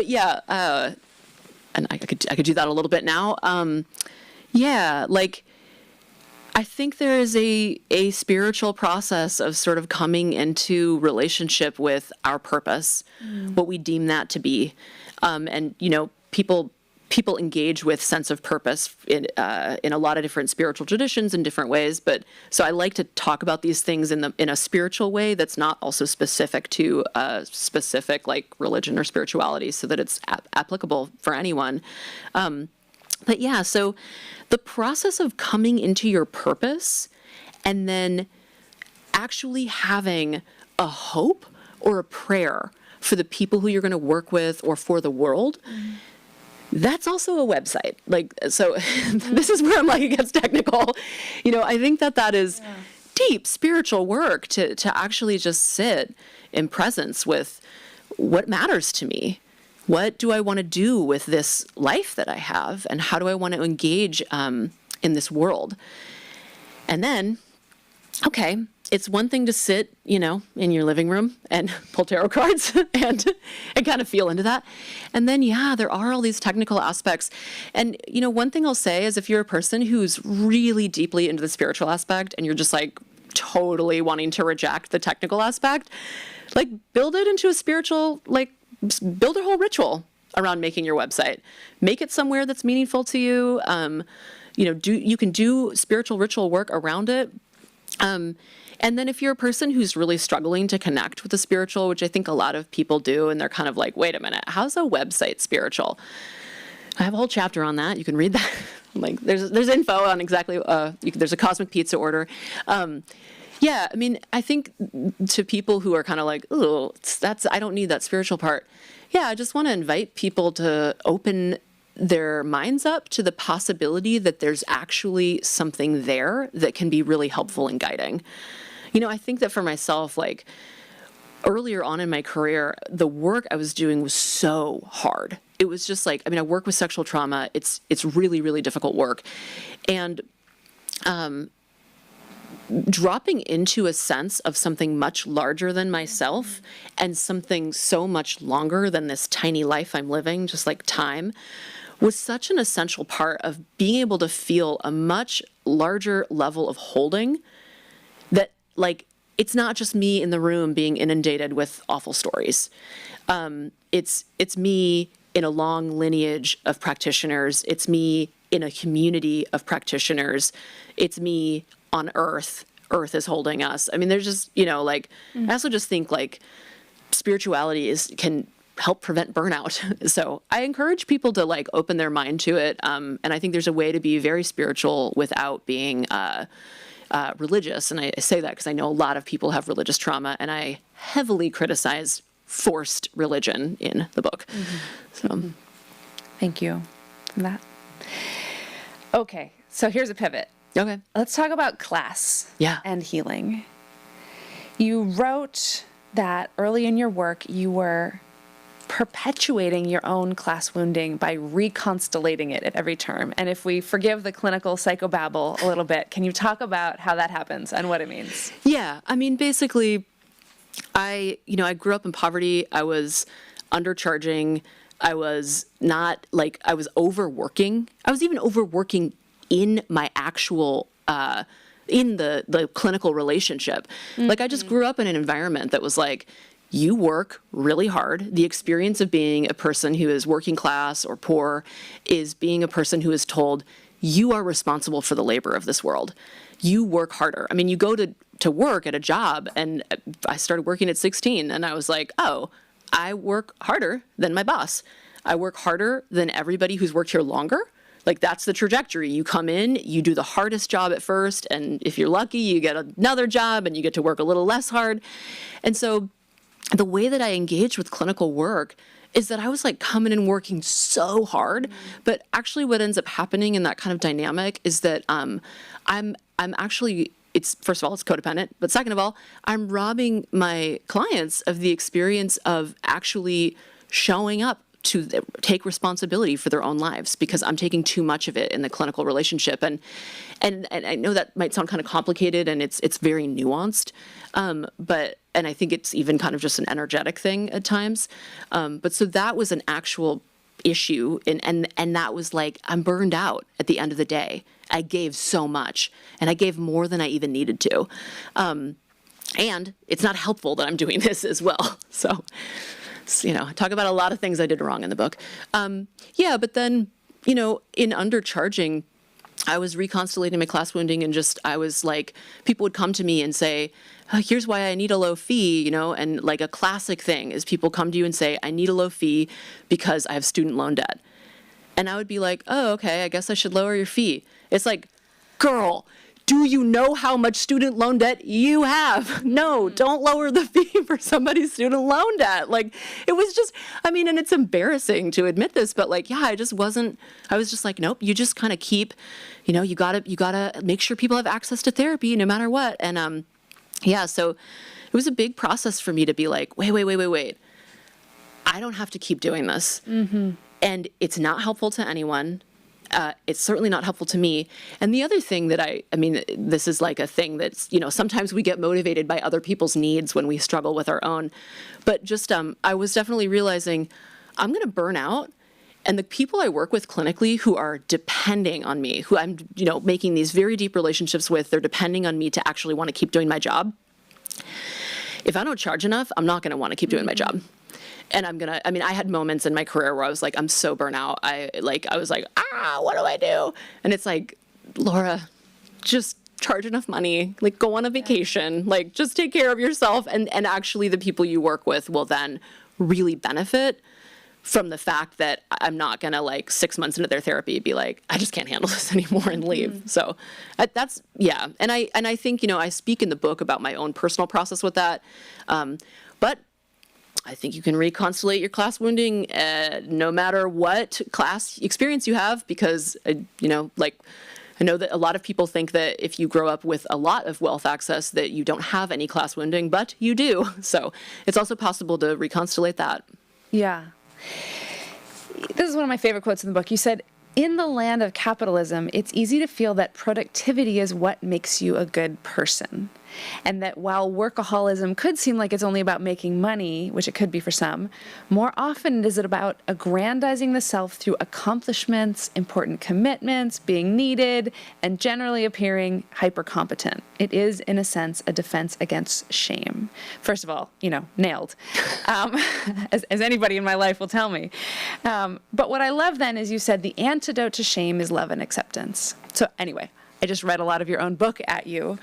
yeah, and I could do that a little bit now. Yeah, like I think there is a spiritual process of sort of coming into relationship with our purpose, what we deem that to be, and people engage with sense of purpose in a lot of different spiritual traditions in different ways. But so I like to talk about these things in a spiritual way that's not also specific to a specific like religion or spirituality, so that it's applicable for anyone. But yeah, so the process of coming into your purpose and then actually having a hope or a prayer for the people who you're going to work with or for the world. That's also a website. Like, so this is where I'm like, it gets technical. I think that is deep spiritual work to actually just sit in presence with what matters to me. What do I want to do with this life that I have? And how do I want to engage in this world? And then, okay, it's one thing to sit, in your living room and pull tarot cards and kind of feel into that. And then, yeah, there are all these technical aspects. And, one thing I'll say is if you're a person who's really deeply into the spiritual aspect and you're just like totally wanting to reject the technical aspect, like build it into a spiritual, like build a whole ritual around making your website. Make it somewhere that's meaningful to you. You can do spiritual ritual work around it. And then if you're a person who's really struggling to connect with the spiritual, which I think a lot of people do, and they're kind of like, wait a minute, how's a website spiritual? I have a whole chapter on that. You can read that. Like there's info on exactly, there's a cosmic pizza order. Yeah, I mean, I think to people who are kind of like, oh, I don't need that spiritual part. Yeah, I just want to invite people to open their minds up to the possibility that there's actually something there that can be really helpful and guiding. I think that for myself, like earlier on in my career, the work I was doing was so hard. It was just like, I work with sexual trauma. It's really, really difficult work. And dropping into a sense of something much larger than myself and something so much longer than this tiny life I'm living, just like time, was such an essential part of being able to feel a much larger level of holding that, like, it's not just me in the room being inundated with awful stories. It's me in a long lineage of practitioners. It's me in a community of practitioners. It's me on Earth. Earth is holding us. There's just, I also just think like spirituality can help prevent burnout. So I encourage people to like open their mind to it. And I think there's a way to be very spiritual without being religious. And I say that because I know a lot of people have religious trauma, and I heavily criticize forced religion in the book. So Thank you for that. Okay, so here's a pivot. Okay. Let's talk about class and healing. You wrote that early in your work, you were perpetuating your own class wounding by reconstellating it at every term. And if we forgive the clinical psychobabble a little bit, can you talk about how that happens and what it means? Yeah, basically, I grew up in poverty. I was undercharging. I was overworking. I was even overworking in my actual, in the clinical relationship. Like I just grew up in an environment that was like, you work really hard. The experience of being a person who is working class or poor is being a person who is told, you are responsible for the labor of this world. You work harder. You go to work at a job, and I started working at 16, and I was like, oh, I work harder than my boss. I work harder than everybody who's worked here longer. Like that's the trajectory. You come in, you do the hardest job at first, and if you're lucky, you get another job and you get to work a little less hard. And so the way that I engaged with clinical work is that I was like coming and working so hard, but actually what ends up happening in that kind of dynamic is that I'm actually, it's, first of all, it's codependent, but second of all, I'm robbing my clients of the experience of actually showing up to take responsibility for their own lives, because I'm taking too much of it in the clinical relationship. And I know that might sound kind of complicated, and it's very nuanced, and I think it's even kind of just an energetic thing at times. But so that was an actual issue, and that was like, I'm burned out at the end of the day. I gave so much, and I gave more than I even needed to. And it's not helpful that I'm doing this as well. So, I talk about a lot of things I did wrong in the book. But then, in undercharging, I was reconstellating my class wounding, and I was like, people would come to me and say, here's why I need a low fee, and like a classic thing is people come to you and say, I need a low fee because I have student loan debt. And I would be like, oh, okay, I guess I should lower your fee. It's like, girl, do you know how much student loan debt you have? No, don't lower the fee for somebody's student loan debt. Like, it was just, and it's embarrassing to admit this, but like, yeah, I was just like, nope, you just kind of keep, you gotta make sure people have access to therapy no matter what. And so it was a big process for me to be like, wait. I don't have to keep doing this. Mm-hmm. And it's not helpful to anyone. It's certainly not helpful to me. And the other thing that this is like a thing that's, sometimes we get motivated by other people's needs when we struggle with our own. But just, I was definitely realizing I'm going to burn out. And the people I work with clinically who are depending on me, who I'm, making these very deep relationships with, they're depending on me to actually want to keep doing my job. If I don't charge enough, I'm not going to want to keep doing my job. And I had moments in my career where I was like, I'm so burnt out. I was like, what do I do? And it's like, Laura, just charge enough money, like go on a vacation, like just take care of yourself. And actually the people you work with will then really benefit from the fact that I'm not going to like 6 months into their therapy be like, I just can't handle this anymore and leave. Mm-hmm. So that's, yeah. And I think, I speak in the book about my own personal process with that. But I think you can reconstellate your class wounding no matter what class experience you have, because, I know that a lot of people think that if you grow up with a lot of wealth access that you don't have any class wounding, but you do. So it's also possible to reconstellate that. Yeah. This is one of my favorite quotes in the book. You said, in the land of capitalism, it's easy to feel that productivity is what makes you a good person. And that while workaholism could seem like it's only about making money, which it could be for some, more often is it about aggrandizing the self through accomplishments, important commitments, being needed, and generally appearing hyper-competent. It is, in a sense, a defense against shame. First of all, nailed, as anybody in my life will tell me. But what I love then is you said the antidote to shame is love and acceptance. So anyway, I just read a lot of your own book at you.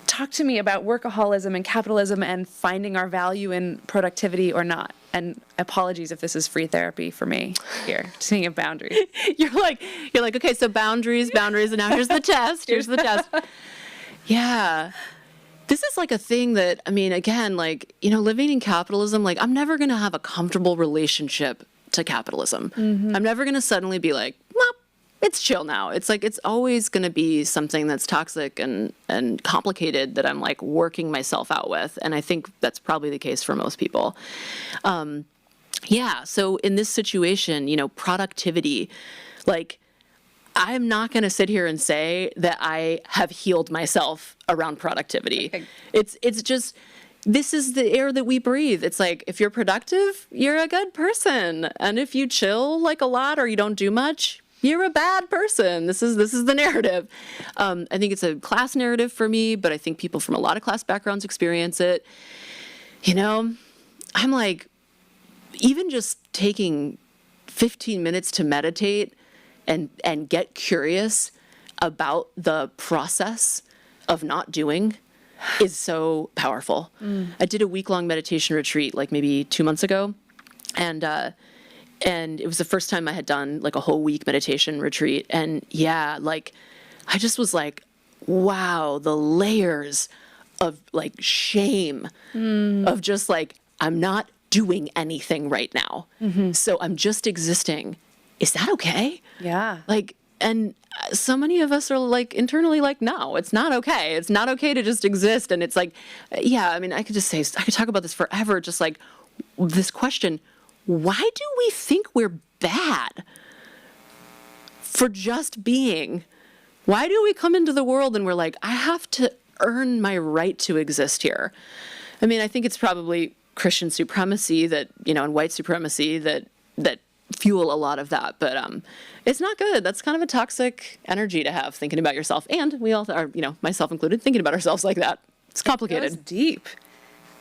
Talk to me about workaholism and capitalism and finding our value in productivity or not. And apologies if this is free therapy for me here, speaking of boundaries. You're like, okay, so boundaries, and now here's the test. Here's the test. Yeah. This is like a thing that, again, living in capitalism, I'm never going to have a comfortable relationship to capitalism. Mm-hmm. I'm never going to suddenly be like, well, it's chill now. It's like, it's always going to be something that's toxic and complicated that I'm like working myself out with. And I think that's probably the case for most people. So in this situation, productivity, I'm not going to sit here and say that I have healed myself around productivity. It's just, this is the air that we breathe. It's like, if you're productive, you're a good person. And if you chill a lot or you don't do much, you're a bad person. This is the narrative. I think it's a class narrative for me, but I think people from a lot of class backgrounds experience it. I'm like, even just taking 15 minutes to meditate and get curious about the process of not doing is so powerful. I did a week-long meditation retreat maybe 2 months ago, and it was the first time I had done a whole week meditation retreat. And I just was like, wow, the layers of shame of just I'm not doing anything right now. So I'm just existing. Is that okay? Yeah. Like, and so many of us are like internally like, no, it's not okay. It's not okay to just exist. And it's like, yeah, I mean, I could talk about this forever. Just like this question, why do we think we're bad for just being? Why do we come into the world and we're like, I have to earn my right to exist here? I mean, I think it's probably Christian supremacy that, and white supremacy that fuel a lot of that, but it's not good. That's kind of a toxic energy to have, thinking about yourself. And we all are, myself included, thinking about ourselves like that. It's complicated. It goes deep.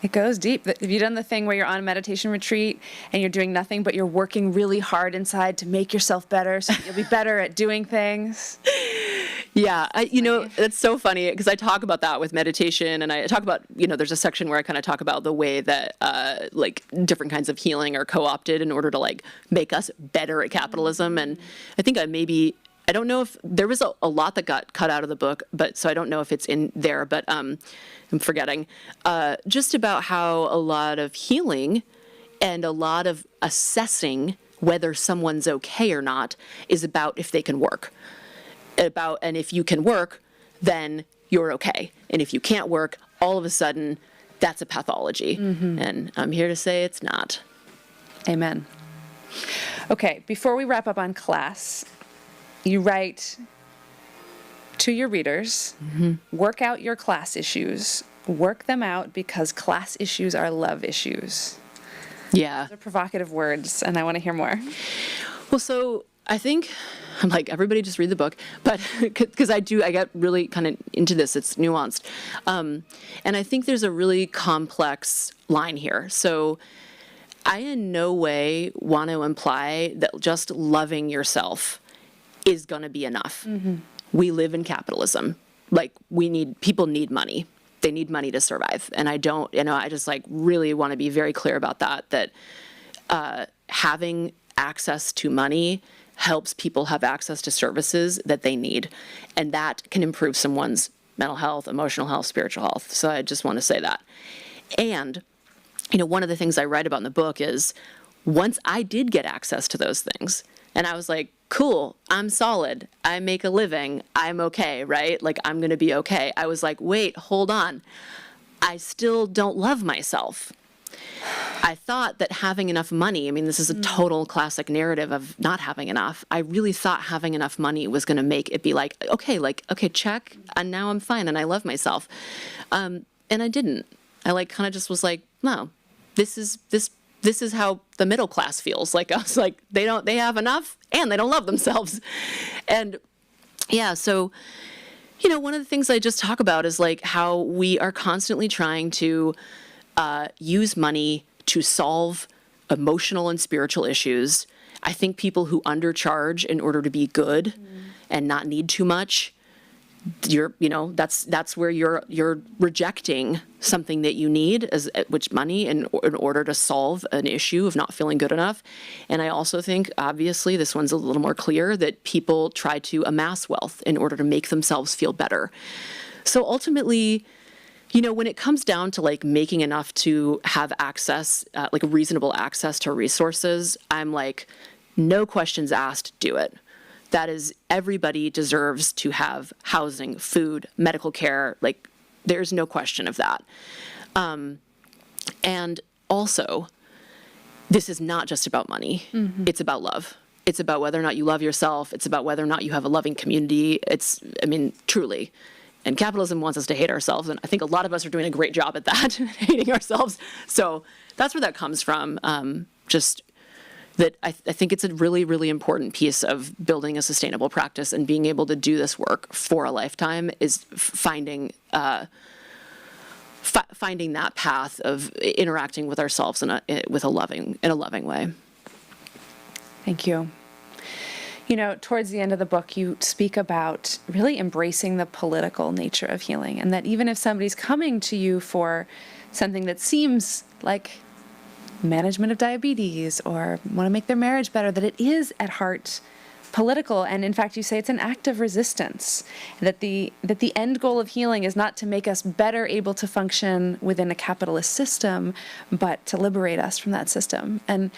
It goes deep. Have you done the thing where you're on a meditation retreat and you're doing nothing, but you're working really hard inside to make yourself better so you'll be better at doing things? Yeah, that's so funny because I talk about that with meditation, and I talk about, there's a section where I kind of talk about the way that like different kinds of healing are co-opted in order to like make us better at capitalism. And I think I don't know if there was a lot that got cut out of the book, but so I don't know if it's in there, but I'm forgetting just about how a lot of healing and a lot of assessing whether someone's okay or not is about if they can work. And if you can work, then you're okay. And if you can't work, all of a sudden, that's a pathology. And I'm here to say it's not. Amen. Okay, before we wrap up on class, you write to your readers, work out your class issues. Work them out because class issues are love issues. Yeah. Those are provocative words, and I want to hear more. Well, so I think I'm like, everybody just read the book, but because I get really kind of into this, it's nuanced. And I think there's a really complex line here. So I in no way want to imply that just loving yourself is going to be enough. We live in capitalism. Like people need money. They need money to survive. And I don't, I just like really want to be very clear about that having access to money helps people have access to services that they need. And that can improve someone's mental health, emotional health, spiritual health. So I just want to say that. And, one of the things I write about in the book is once I did get access to those things, and I was like, cool, I'm solid, I make a living, I'm okay, right? Like, I'm going to be okay. I was like, wait, hold on. I still don't love myself. I thought that having enough money, this is a total classic narrative of not having enough. I really thought having enough money was going to make it be like, okay, check, and now I'm fine, and I love myself. And I didn't. I kind of just was like, no, this is how the middle class feels. Like, I was like, they have enough and they don't love themselves. And yeah, so, one of the things I just talk about is like how we are constantly trying to use money to solve emotional and spiritual issues. I think people who undercharge in order to be good and not need too much, that's where you're rejecting something that you need, which money in order to solve an issue of not feeling good enough. And I also think, obviously, this one's a little more clear, that people try to amass wealth in order to make themselves feel better. So ultimately, when it comes down to like making enough to have access, like reasonable access to resources, I'm like, no questions asked, do it. That is, everybody deserves to have housing, food, medical care. Like, there's no question of that. And also, this is not just about money. It's about love. It's about whether or not you love yourself. It's about whether or not you have a loving community. Truly. And capitalism wants us to hate ourselves, and I think a lot of us are doing a great job at that, hating ourselves. So that's where that comes from. Just that I think it's a really, really important piece of building a sustainable practice and being able to do this work for a lifetime is finding that path of interacting with ourselves in a loving way. Thank you. Towards the end of the book, you speak about really embracing the political nature of healing, and that even if somebody's coming to you for something that seems like management of diabetes or want to make their marriage better, that it is at heart political, and in fact you say it's an act of resistance, that the end goal of healing is not to make us better able to function within a capitalist system, but to liberate us from that system. And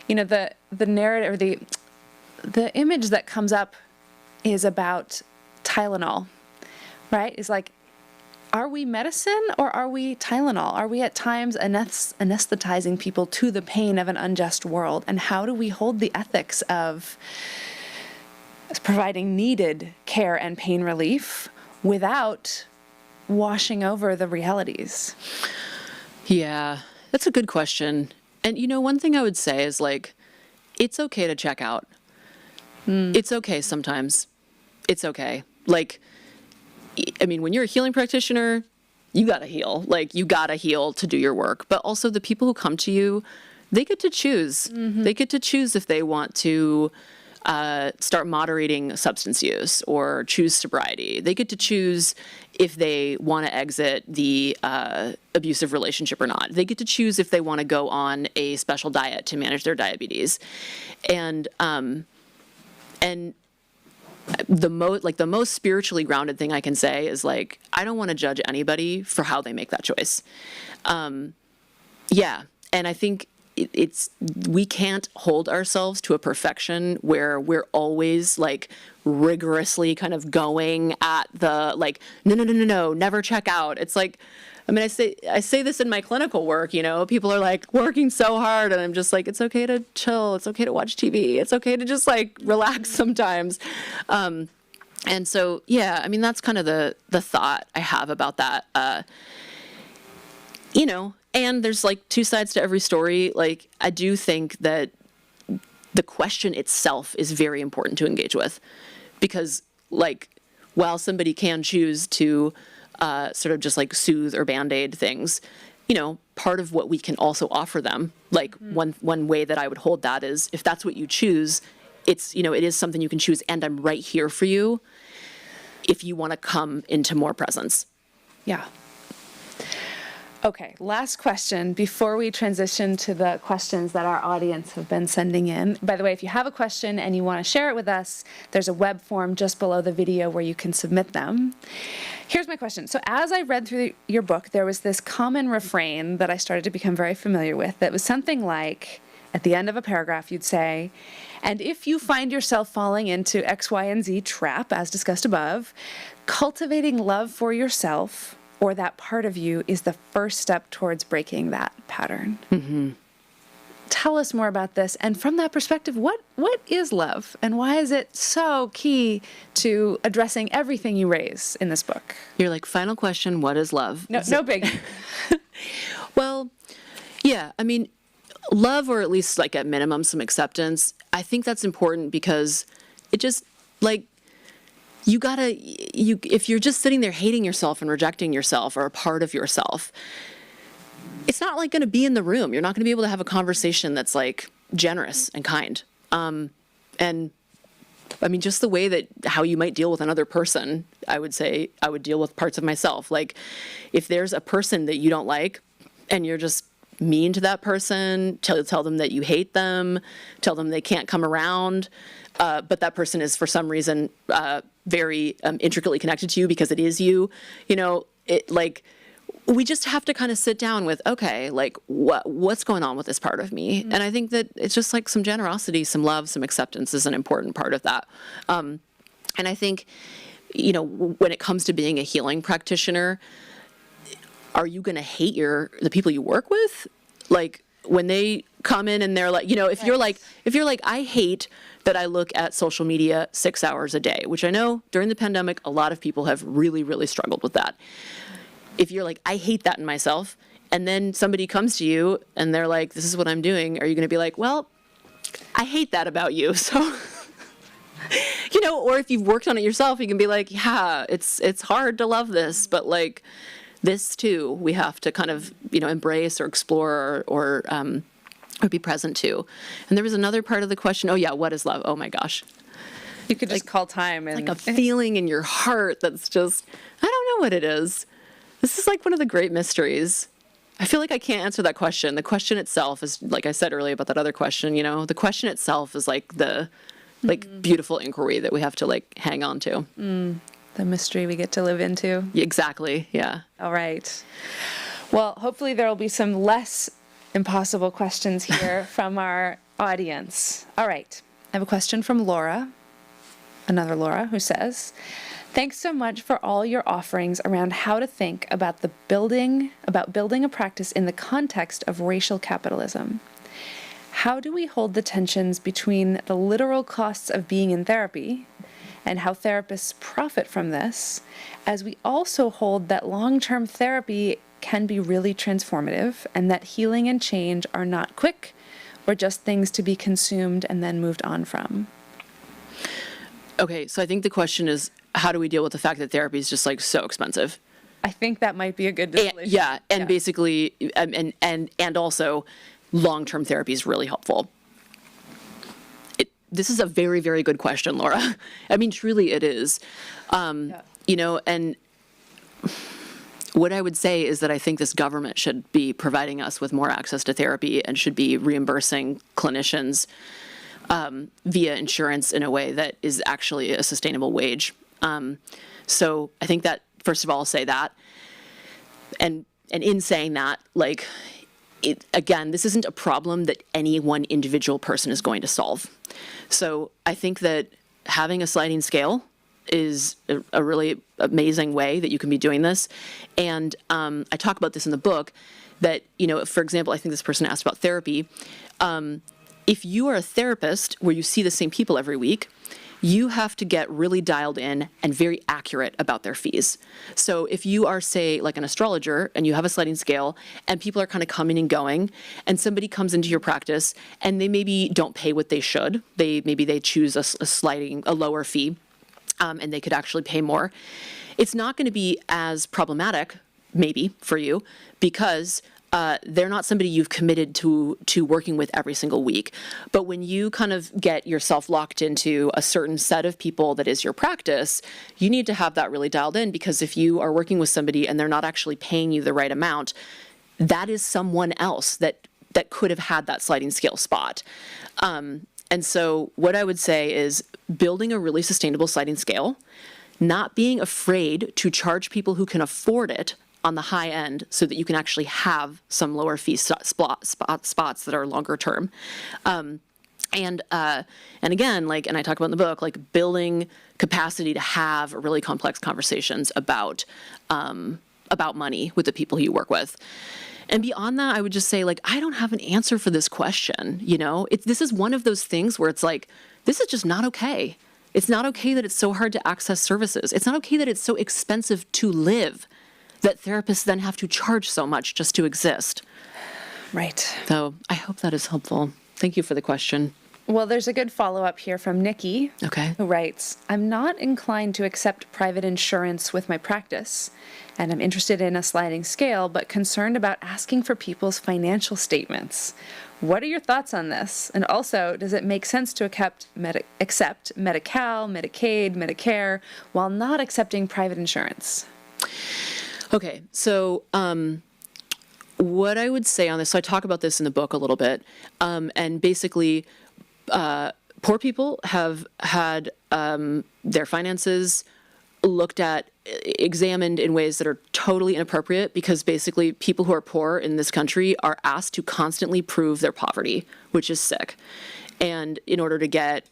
the narrative, or the image that comes up is about Tylenol, right? Is like, are we medicine or are we Tylenol? Are we at times anesthetizing people to the pain of an unjust world? And how do we hold the ethics of providing needed care and pain relief without washing over the realities? Yeah, that's a good question. And one thing I would say is like, it's okay to check out. It's okay sometimes. It's okay. Like, I mean, when you're a healing practitioner, you gotta heal. Like, you gotta heal to do your work. But also the people who come to you, they get to choose. They get to choose if they want to start moderating substance use or choose sobriety. They get to choose if they want to exit the abusive relationship or not. They get to choose if they want to go on a special diet to manage their diabetes. And the most spiritually grounded thing I can say is like, I don't want to judge anybody for how they make that choice. Yeah. And I think we can't hold ourselves to a perfection where we're always like rigorously kind of going at the like, no, never check out. It's like, I mean, I say this in my clinical work, people are like working so hard, and I'm just like, it's okay to chill. It's okay to watch TV. It's okay to just like relax sometimes. And so, yeah, I mean, that's kind of the thought I have about that. And there's like two sides to every story. Like, I do think that the question itself is very important to engage with, because like, while somebody can choose to sort of just like soothe or band-aid things, part of what we can also offer them, like one way that I would hold that is, if that's what you choose, it's, it is something you can choose, and I'm right here for you if you want to come into more presence. Yeah. Okay, last question before we transition to the questions that our audience have been sending in. By the way, if you have a question and you want to share it with us, there's a web form just below the video where you can submit them. Here's my question. So as I read through your book, there was this common refrain that I started to become very familiar with that was something like, at the end of a paragraph, you'd say, and if you find yourself falling into X, Y, and Z trap, as discussed above, cultivating love for yourself or that part of you is the first step towards breaking that pattern. Mm-hmm. Tell us more about this. And from that perspective, what is love? And why is it so key to addressing everything you raise in this book? You're like, final question, what is love? No big. Well, yeah, I mean, love, or at least like at minimum some acceptance, I think that's important because it just like, if you're just sitting there hating yourself and rejecting yourself or a part of yourself, it's not like going to be in the room. You're not going to be able to have a conversation that's like generous and kind. And I mean, just the way that how you might deal with another person, I would say I would deal with parts of myself. Like, if there's a person that you don't like and you're just mean to that person, tell them that you hate them, tell them they can't come around, but that person is for some reason very intricately connected to you because it is you, we just have to kind of sit down with, okay, like what's going on with this part of me? Mm-hmm. And I think that it's just like some generosity, some love, some acceptance is an important part of that. And I think, when it comes to being a healing practitioner, are you going to hate the people you work with? Like, when they come in and they're like, if you're like, I hate that I look at social media 6 hours a day, which I know during the pandemic, a lot of people have really, really struggled with that. If you're like, I hate that in myself, and then somebody comes to you and they're like, this is what I'm doing, are you going to be like, well, I hate that about you. So, or if you've worked on it yourself, you can be like, yeah, it's hard to love this, but like this too, we have to kind of, embrace or explore or be present to. And there was another part of the question. Oh yeah. What is love? Oh my gosh. You could just call time and like a feeling in your heart that's just, I don't know what it is. This is like one of the great mysteries. I feel like I can't answer that question. The question itself is, like I said earlier about that other question, the question itself is like the like beautiful inquiry that we have to like hang on to. The mystery we get to live into. Exactly. Yeah. All right. Well, hopefully there will be some less impossible questions here from our audience. All right. I have a question from Laura, another Laura, who says, thanks so much for all your offerings around how to think about building a practice in the context of racial capitalism. How do we hold the tensions between the literal costs of being in therapy and how therapists profit from this, as we also hold that long-term therapy can be really transformative and that healing and change are not quick or just things to be consumed and then moved on from? Okay, so I think the question is, how do we deal with the fact that therapy is just like so expensive? I think that might be a good distillation. Basically, and also, long-term therapy is really helpful. This is a very, very good question, Laura. I mean, truly it is. You know, and what I would say is that I think this government should be providing us with more access to therapy and should be reimbursing clinicians via insurance in a way that is actually a sustainable wage. So I think that, first of all, I'll say that. And in saying that, like, again, this isn't a problem that any one individual person is going to solve. So I think that having a sliding scale is a really amazing way that you can be doing this. And I talk about this in the book that, you know, for example, I think this person asked about therapy. If you are a therapist where you see the same people every week, you have to get really dialed in and very accurate about their fees. So if you are, say, like an astrologer and you have a sliding scale and people are kind of coming and going and somebody comes into your practice and they maybe don't pay what they should, maybe they choose a lower fee and they could actually pay more, it's not going to be as problematic maybe for you because they're not somebody you've committed to working with every single week. But when you kind of get yourself locked into a certain set of people that is your practice, you need to have that really dialed in, because if you are working with somebody and they're not actually paying you the right amount, that is someone else that could have had that sliding scale spot. And so what I would say is building a really sustainable sliding scale, not being afraid to charge people who can afford it on the high end so that you can actually have some lower fee spots that are longer term. And again, like, and I talk about in the book, like building capacity to have really complex conversations about money with the people you work with. And beyond that, I would just say, like, I don't have an answer for this question. You know, this is one of those things where it's like, this is just not okay. It's not okay that it's so hard to access services. It's not okay that it's so expensive to live, that therapists then have to charge so much just to exist. Right. So I hope that is helpful. Thank you for the question. Well, there's a good follow-up here from Nikki, Okay. who writes, I'm not inclined to accept private insurance with my practice, and I'm interested in a sliding scale, but concerned about asking for people's financial statements. What are your thoughts on this? And also, does it make sense to accept Medi-Cal, Medicaid, Medicare, while not accepting private insurance? Okay, so what I would say on this, so I talk about this in the book a little bit, and basically poor people have had their finances looked at, examined in ways that are totally inappropriate, because basically people who are poor in this country are asked to constantly prove their poverty, which is sick. And in order to get,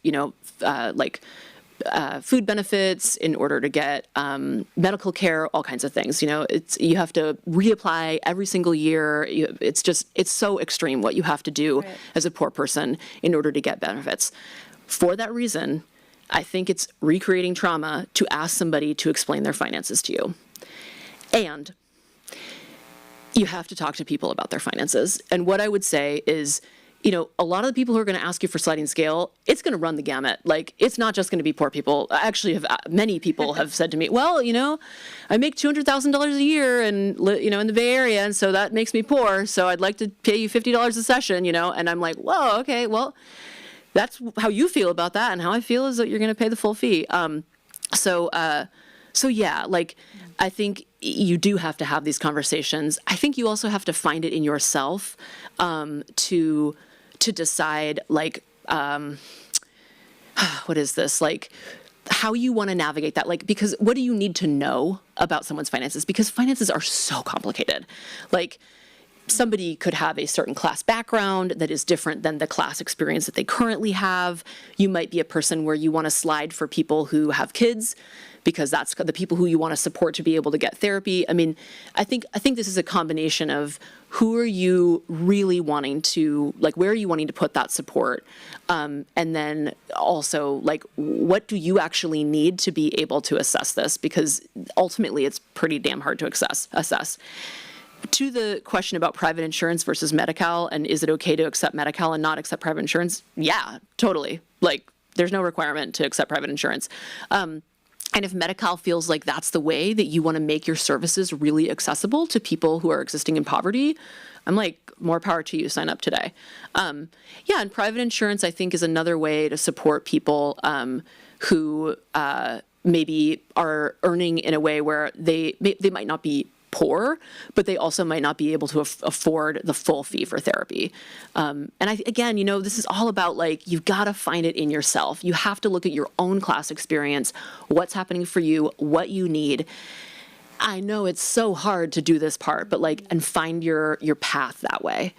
food benefits, in order to get medical care, all kinds of things. You know, you have to reapply every single year. It's so extreme what you have to do Right. as a poor person in order to get benefits. For that reason, I think it's recreating trauma to ask somebody to explain their finances to you. And you have to talk to people about their finances. And what I would say is, you know, a lot of the people who are going to ask you for sliding scale, it's going to run the gamut. Like, it's not just going to be poor people. Actually, many people have said to me, well, you know, I make $200,000 a year and, you know, in the Bay Area, and so that makes me poor. So I'd like to pay you $50 a session, you know. And I'm like, whoa, okay, well, that's how you feel about that. And how I feel is that you're going to pay the full fee. So yeah, like, I think you do have to have these conversations. I think you also have to find it in yourself to decide, like, what is this? Like, how you want to navigate that. Like, because what do you need to know about someone's finances? Because finances are so complicated. Like, somebody could have a certain class background that is different than the class experience that they currently have. You might be a person where you want to slide for people who have kids because that's the people who you want to support to be able to get therapy. I mean, I think this is a combination of who are you really wanting to, like, where are you wanting to put that support? And then also, like, what do you actually need to be able to assess this? Because ultimately it's pretty damn hard to assess. To the question about private insurance versus Medi-Cal, and is it okay to accept Medi-Cal and not accept private insurance? Yeah, totally. Like, there's no requirement to accept private insurance. And if Medi-Cal feels like that's the way that you want to make your services really accessible to people who are existing in poverty, I'm like, more power to you, sign up today. And private insurance, I think, is another way to support people who maybe are earning in a way where they might not be poor, but they also might not be able to afford the full fee for therapy. And again, this is all about, like, you've got to find it in yourself. You have to look at your own class experience, what's happening for you, what you need. I know it's so hard to do this part, but and find your path that way.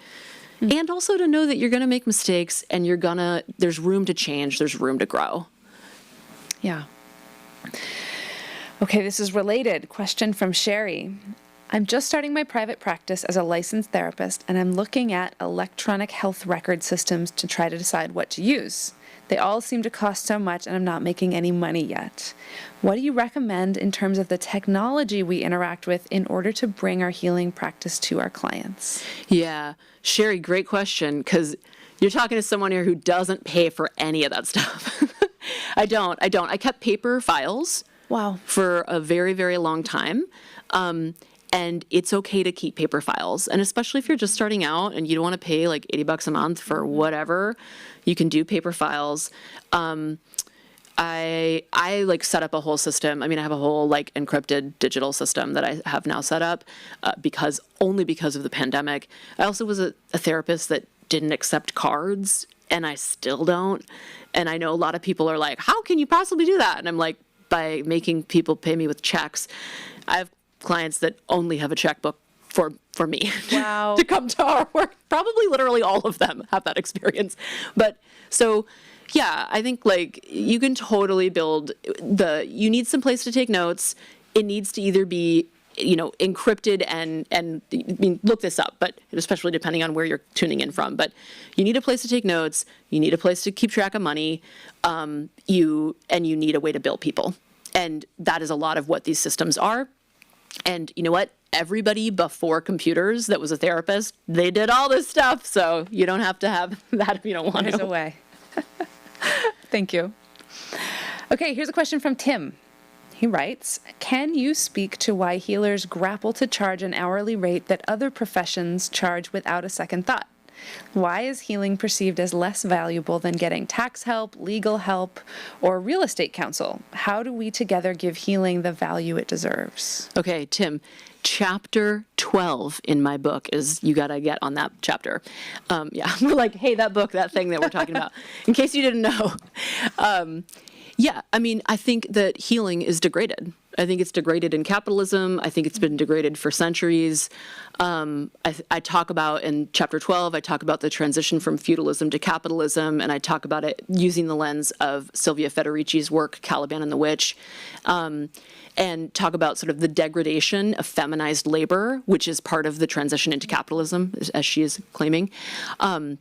Mm-hmm. And also to know that you're going to make mistakes and there's room to change, there's room to grow. Yeah. Okay, this is related. Question from Sherry. I'm just starting my private practice as a licensed therapist, and I'm looking at electronic health record systems to try to decide what to use. They all seem to cost so much, and I'm not making any money yet. What do you recommend in terms of the technology we interact with in order to bring our healing practice to our clients? Yeah, Sherry, great question, because you're talking to someone here who doesn't pay for any of that stuff. I don't. I kept paper files. Wow. For a very, very long time. And it's okay to keep paper files. And especially if you're just starting out and you don't want to pay like $80 a month for whatever, you can do paper files. I set up a whole system. I mean, I have a whole encrypted digital system that I have now set up because of the pandemic. I also was a therapist that didn't accept cards, and I still don't. And I know a lot of people are like, how can you possibly do that? And I'm like, by making people pay me with checks. I have clients that only have a checkbook for me. Wow. To come to our work. Probably literally all of them have that experience. But so, yeah, I think you can totally you need some place to take notes. It needs to either be, encrypted and I mean, look this up, but especially depending on where you're tuning in from. But you need a place to take notes. You need a place to keep track of money. You need a way to bill people. And that is a lot of what these systems are. And you know what? Everybody before computers that was a therapist, they did all this stuff. So you don't have to have that if you don't want to. There's a way. Thank you. Okay, here's a question from Tim. He writes, can you speak to why healers grapple to charge an hourly rate that other professions charge without a second thought? Why is healing perceived as less valuable than getting tax help, legal help, or real estate counsel? How do we together give healing the value it deserves? Okay, Tim, chapter 12 in my book is, you got to get on that chapter. We're like, hey, that book, that thing that we're talking about, in case you didn't know. I think that healing is degraded. I think it's degraded in capitalism. I think it's been degraded for centuries. I talk about, in chapter 12, I talk about the transition from feudalism to capitalism, and I talk about it using the lens of Sylvia Federici's work, Caliban and the Witch, and talk about sort of the degradation of feminized labor, which is part of the transition into capitalism, as she is claiming. And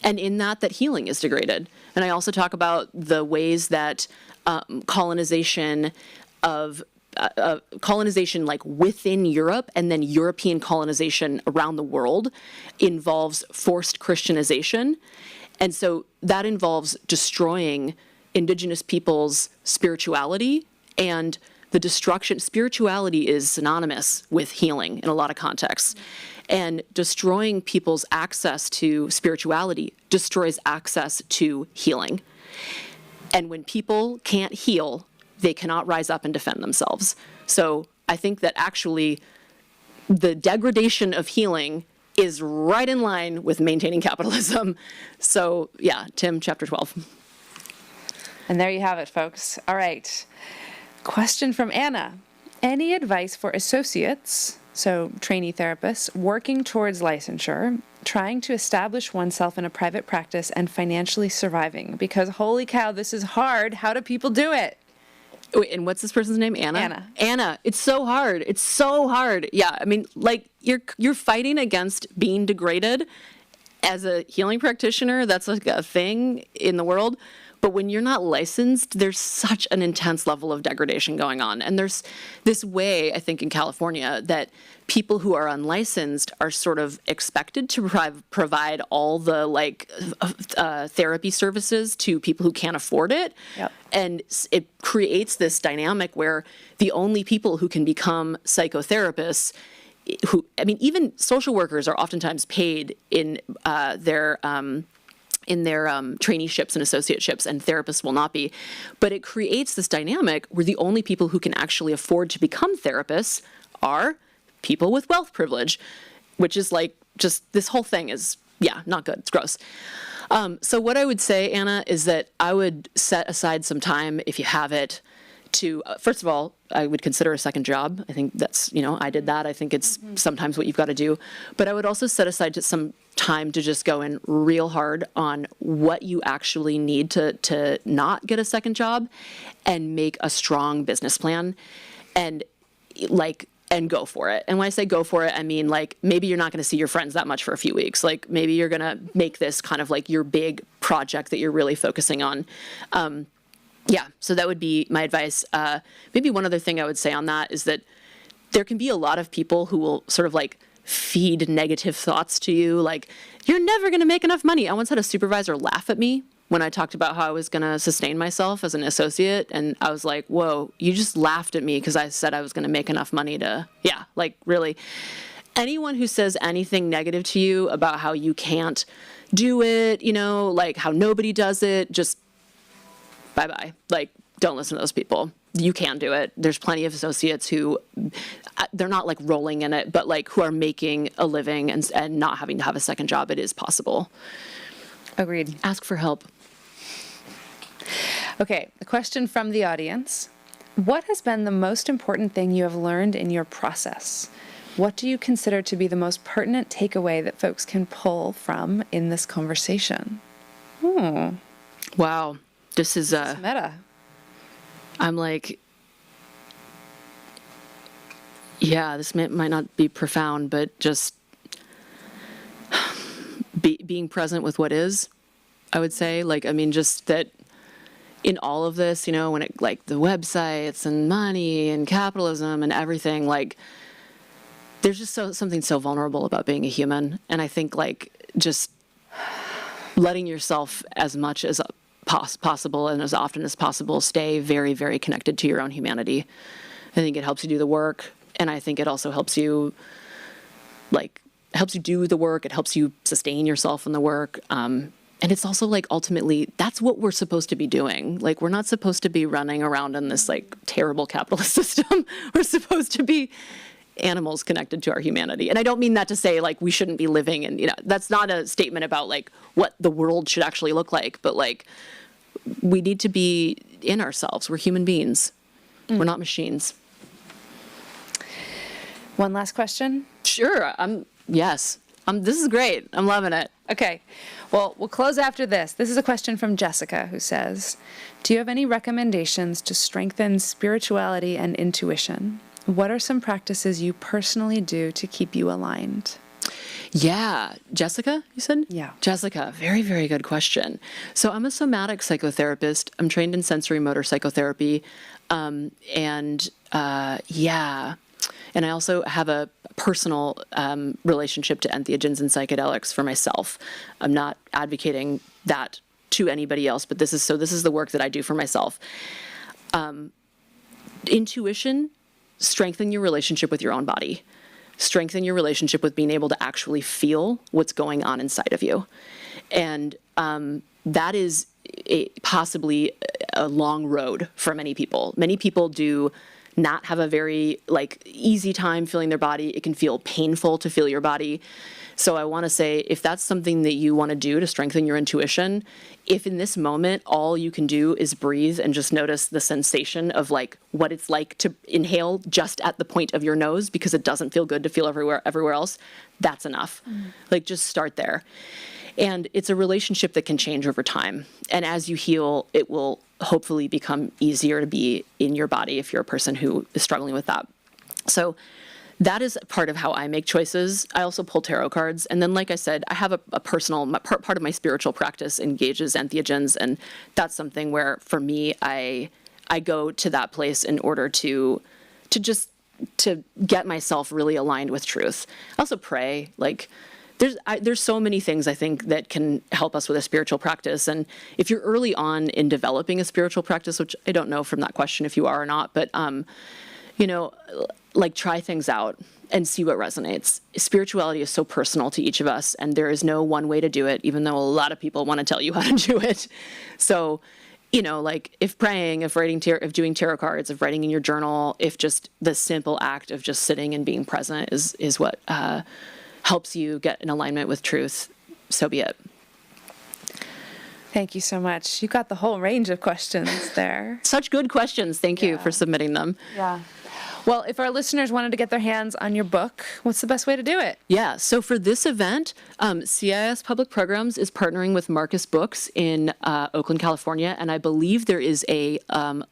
in that healing is degraded. And I also talk about the ways that colonization within Europe and then European colonization around the world involves forced Christianization. And so that involves destroying indigenous people's spirituality, and the destruction. Spirituality is synonymous with healing in a lot of contexts. And destroying people's access to spirituality destroys access to healing. And when people can't heal, they cannot rise up and defend themselves. So I think that actually the degradation of healing is right in line with maintaining capitalism. So yeah, Tim, chapter 12. And there you have it, folks. All right. Question from Anna. Any advice for associates, so trainee therapists, working towards licensure, trying to establish oneself in a private practice and financially surviving? Because holy cow, this is hard. How do people do it? Wait, and what's this person's name? Anna? Anna. Anna. It's so hard. It's so hard. Yeah. I mean, like you're fighting against being degraded as a healing practitioner. That's like a thing in the world. But when you're not licensed, there's such an intense level of degradation going on. And there's this way, I think, in California that people who are unlicensed are sort of expected to provide all the therapy services to people who can't afford it. Yep. And it creates this dynamic where the only people who can become psychotherapists even social workers are oftentimes paid in their traineeships and associateships, and therapists will not be. But it creates this dynamic where the only people who can actually afford to become therapists are people with wealth privilege, which is like just this whole thing is, not good. It's gross. So what I would say, Anna, is that I would set aside some time, if you have it, to, first of all, I would consider a second job. I think that's, I did that. I think it's sometimes what you've got to do. But I would also set aside some time to just go in real hard on what you actually need to not get a second job and make a strong business plan and go for it. And when I say go for it, I mean, maybe you're not going to see your friends that much for a few weeks. Maybe you're going to make this kind of your big project that you're really focusing on. So that would be my advice. Maybe one other thing I would say on that is that there can be a lot of people who will sort of feed negative thoughts to you, you're never going to make enough money. I once had a supervisor laugh at me when I talked about how I was going to sustain myself as an associate, and I was like, whoa, you just laughed at me because I said I was going to make enough money to, really. Anyone who says anything negative to you about how you can't do it, how nobody does it, just bye-bye. Don't listen to those people. You can do it. There's plenty of associates who, they're not rolling in it, but who are making a living and not having to have a second job. It is possible. Agreed. Ask for help. Okay, a question from the audience. What has been the most important thing you have learned in your process? What do you consider to be the most pertinent takeaway that folks can pull from in this conversation? Wow. This is meta. I'm this might not be profound, but just being present with what is, I would say. Just that in all of this, when it, the websites and money and capitalism and everything, there's just something so vulnerable about being a human. And I think, just letting yourself as much as possible and as often as possible stay very, very connected to your own humanity. I think it helps you do the work, and I think it also helps you do the work. It helps you sustain yourself in the work, and it's also ultimately that's what we're supposed to be doing. We're not supposed to be running around in this terrible capitalist system. We're supposed to be animals connected to our humanity. And I don't mean that to say we shouldn't be living, and that's not a statement about what the world should actually look like, but we need to be in ourselves. We're human beings. We're not machines. One last question? Sure. Yes. This is great. I'm loving it. Okay. Well, we'll close after this. This is a question from Jessica, who says, do you have any recommendations to strengthen spirituality and intuition? What are some practices you personally do to keep you aligned? Yeah. Jessica, you said? Yeah. Jessica, very, very good question. So I'm a somatic psychotherapist. I'm trained in sensory motor psychotherapy. And I also have a personal relationship to entheogens and psychedelics for myself. I'm not advocating that to anybody else, but this is the work that I do for myself. Intuition, strengthen your relationship with your own body. Strengthen your relationship with being able to actually feel what's going on inside of you. And that is possibly a long road for many people. Many people do not have a very like easy time feeling their body. It can feel painful to feel your body. So I want to say, if that's something that you want to do to strengthen your intuition, if in this moment all you can do is breathe and just notice the sensation of like what it's like to inhale just at the point of your nose because it doesn't feel good to feel everywhere else, that's enough. Like just start there. And it's a relationship that can change over time. And as you heal, it will hopefully become easier to be in your body if you're a person who is struggling with that. So that is part of how I make choices. I also pull tarot cards. And then, like I said, I have a personal, part of my spiritual practice engages entheogens. And that's something where, for me, I go to that place in order to get myself really aligned with truth. I also pray. Like, there's so many things I think that can help us with a spiritual practice. And if you're early on in developing a spiritual practice, which I don't know from that question if you are or not, but like try things out and see what resonates. Spirituality is so personal to each of us, and there is no one way to do it, even though a lot of people want to tell you how to do it. So, like if praying, if writing, if doing tarot cards, if writing in your journal, if just the simple act of just sitting and being present is what helps you get in alignment with truth, so be it. Thank you so much. You got the whole range of questions there. Such good questions. Thank you for submitting them. Yeah. Well, if our listeners wanted to get their hands on your book, what's the best way to do it? Yeah, so for this event, CIIS Public Programs is partnering with Marcus Books in Oakland, California, and I believe there is a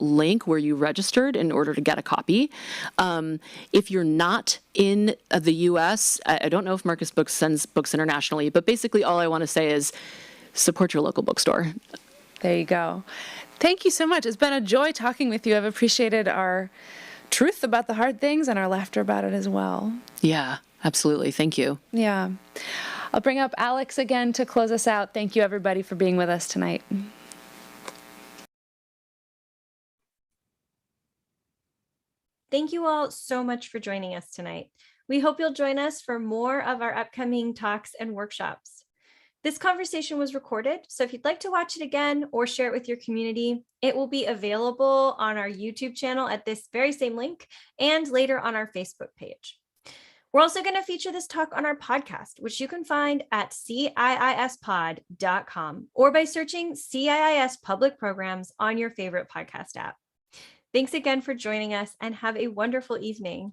link where you registered in order to get a copy. If you're not in the U.S., I don't know if Marcus Books sends books internationally, but basically all I want to say is support your local bookstore. There you go. Thank you so much. It's been a joy talking with you. I've appreciated our truth about the hard things and our laughter about it as well. Yeah, absolutely. Thank you. Yeah. I'll bring up Alex again to close us out. Thank you, everybody, for being with us tonight. Thank you all so much for joining us tonight. We hope you'll join us for more of our upcoming talks and workshops. This conversation was recorded, so if you'd like to watch it again or share it with your community, it will be available on our YouTube channel at this very same link and later on our Facebook page. We're also going to feature this talk on our podcast, which you can find at CIISpod.com or by searching CIIS Public Programs on your favorite podcast app. Thanks again for joining us and have a wonderful evening.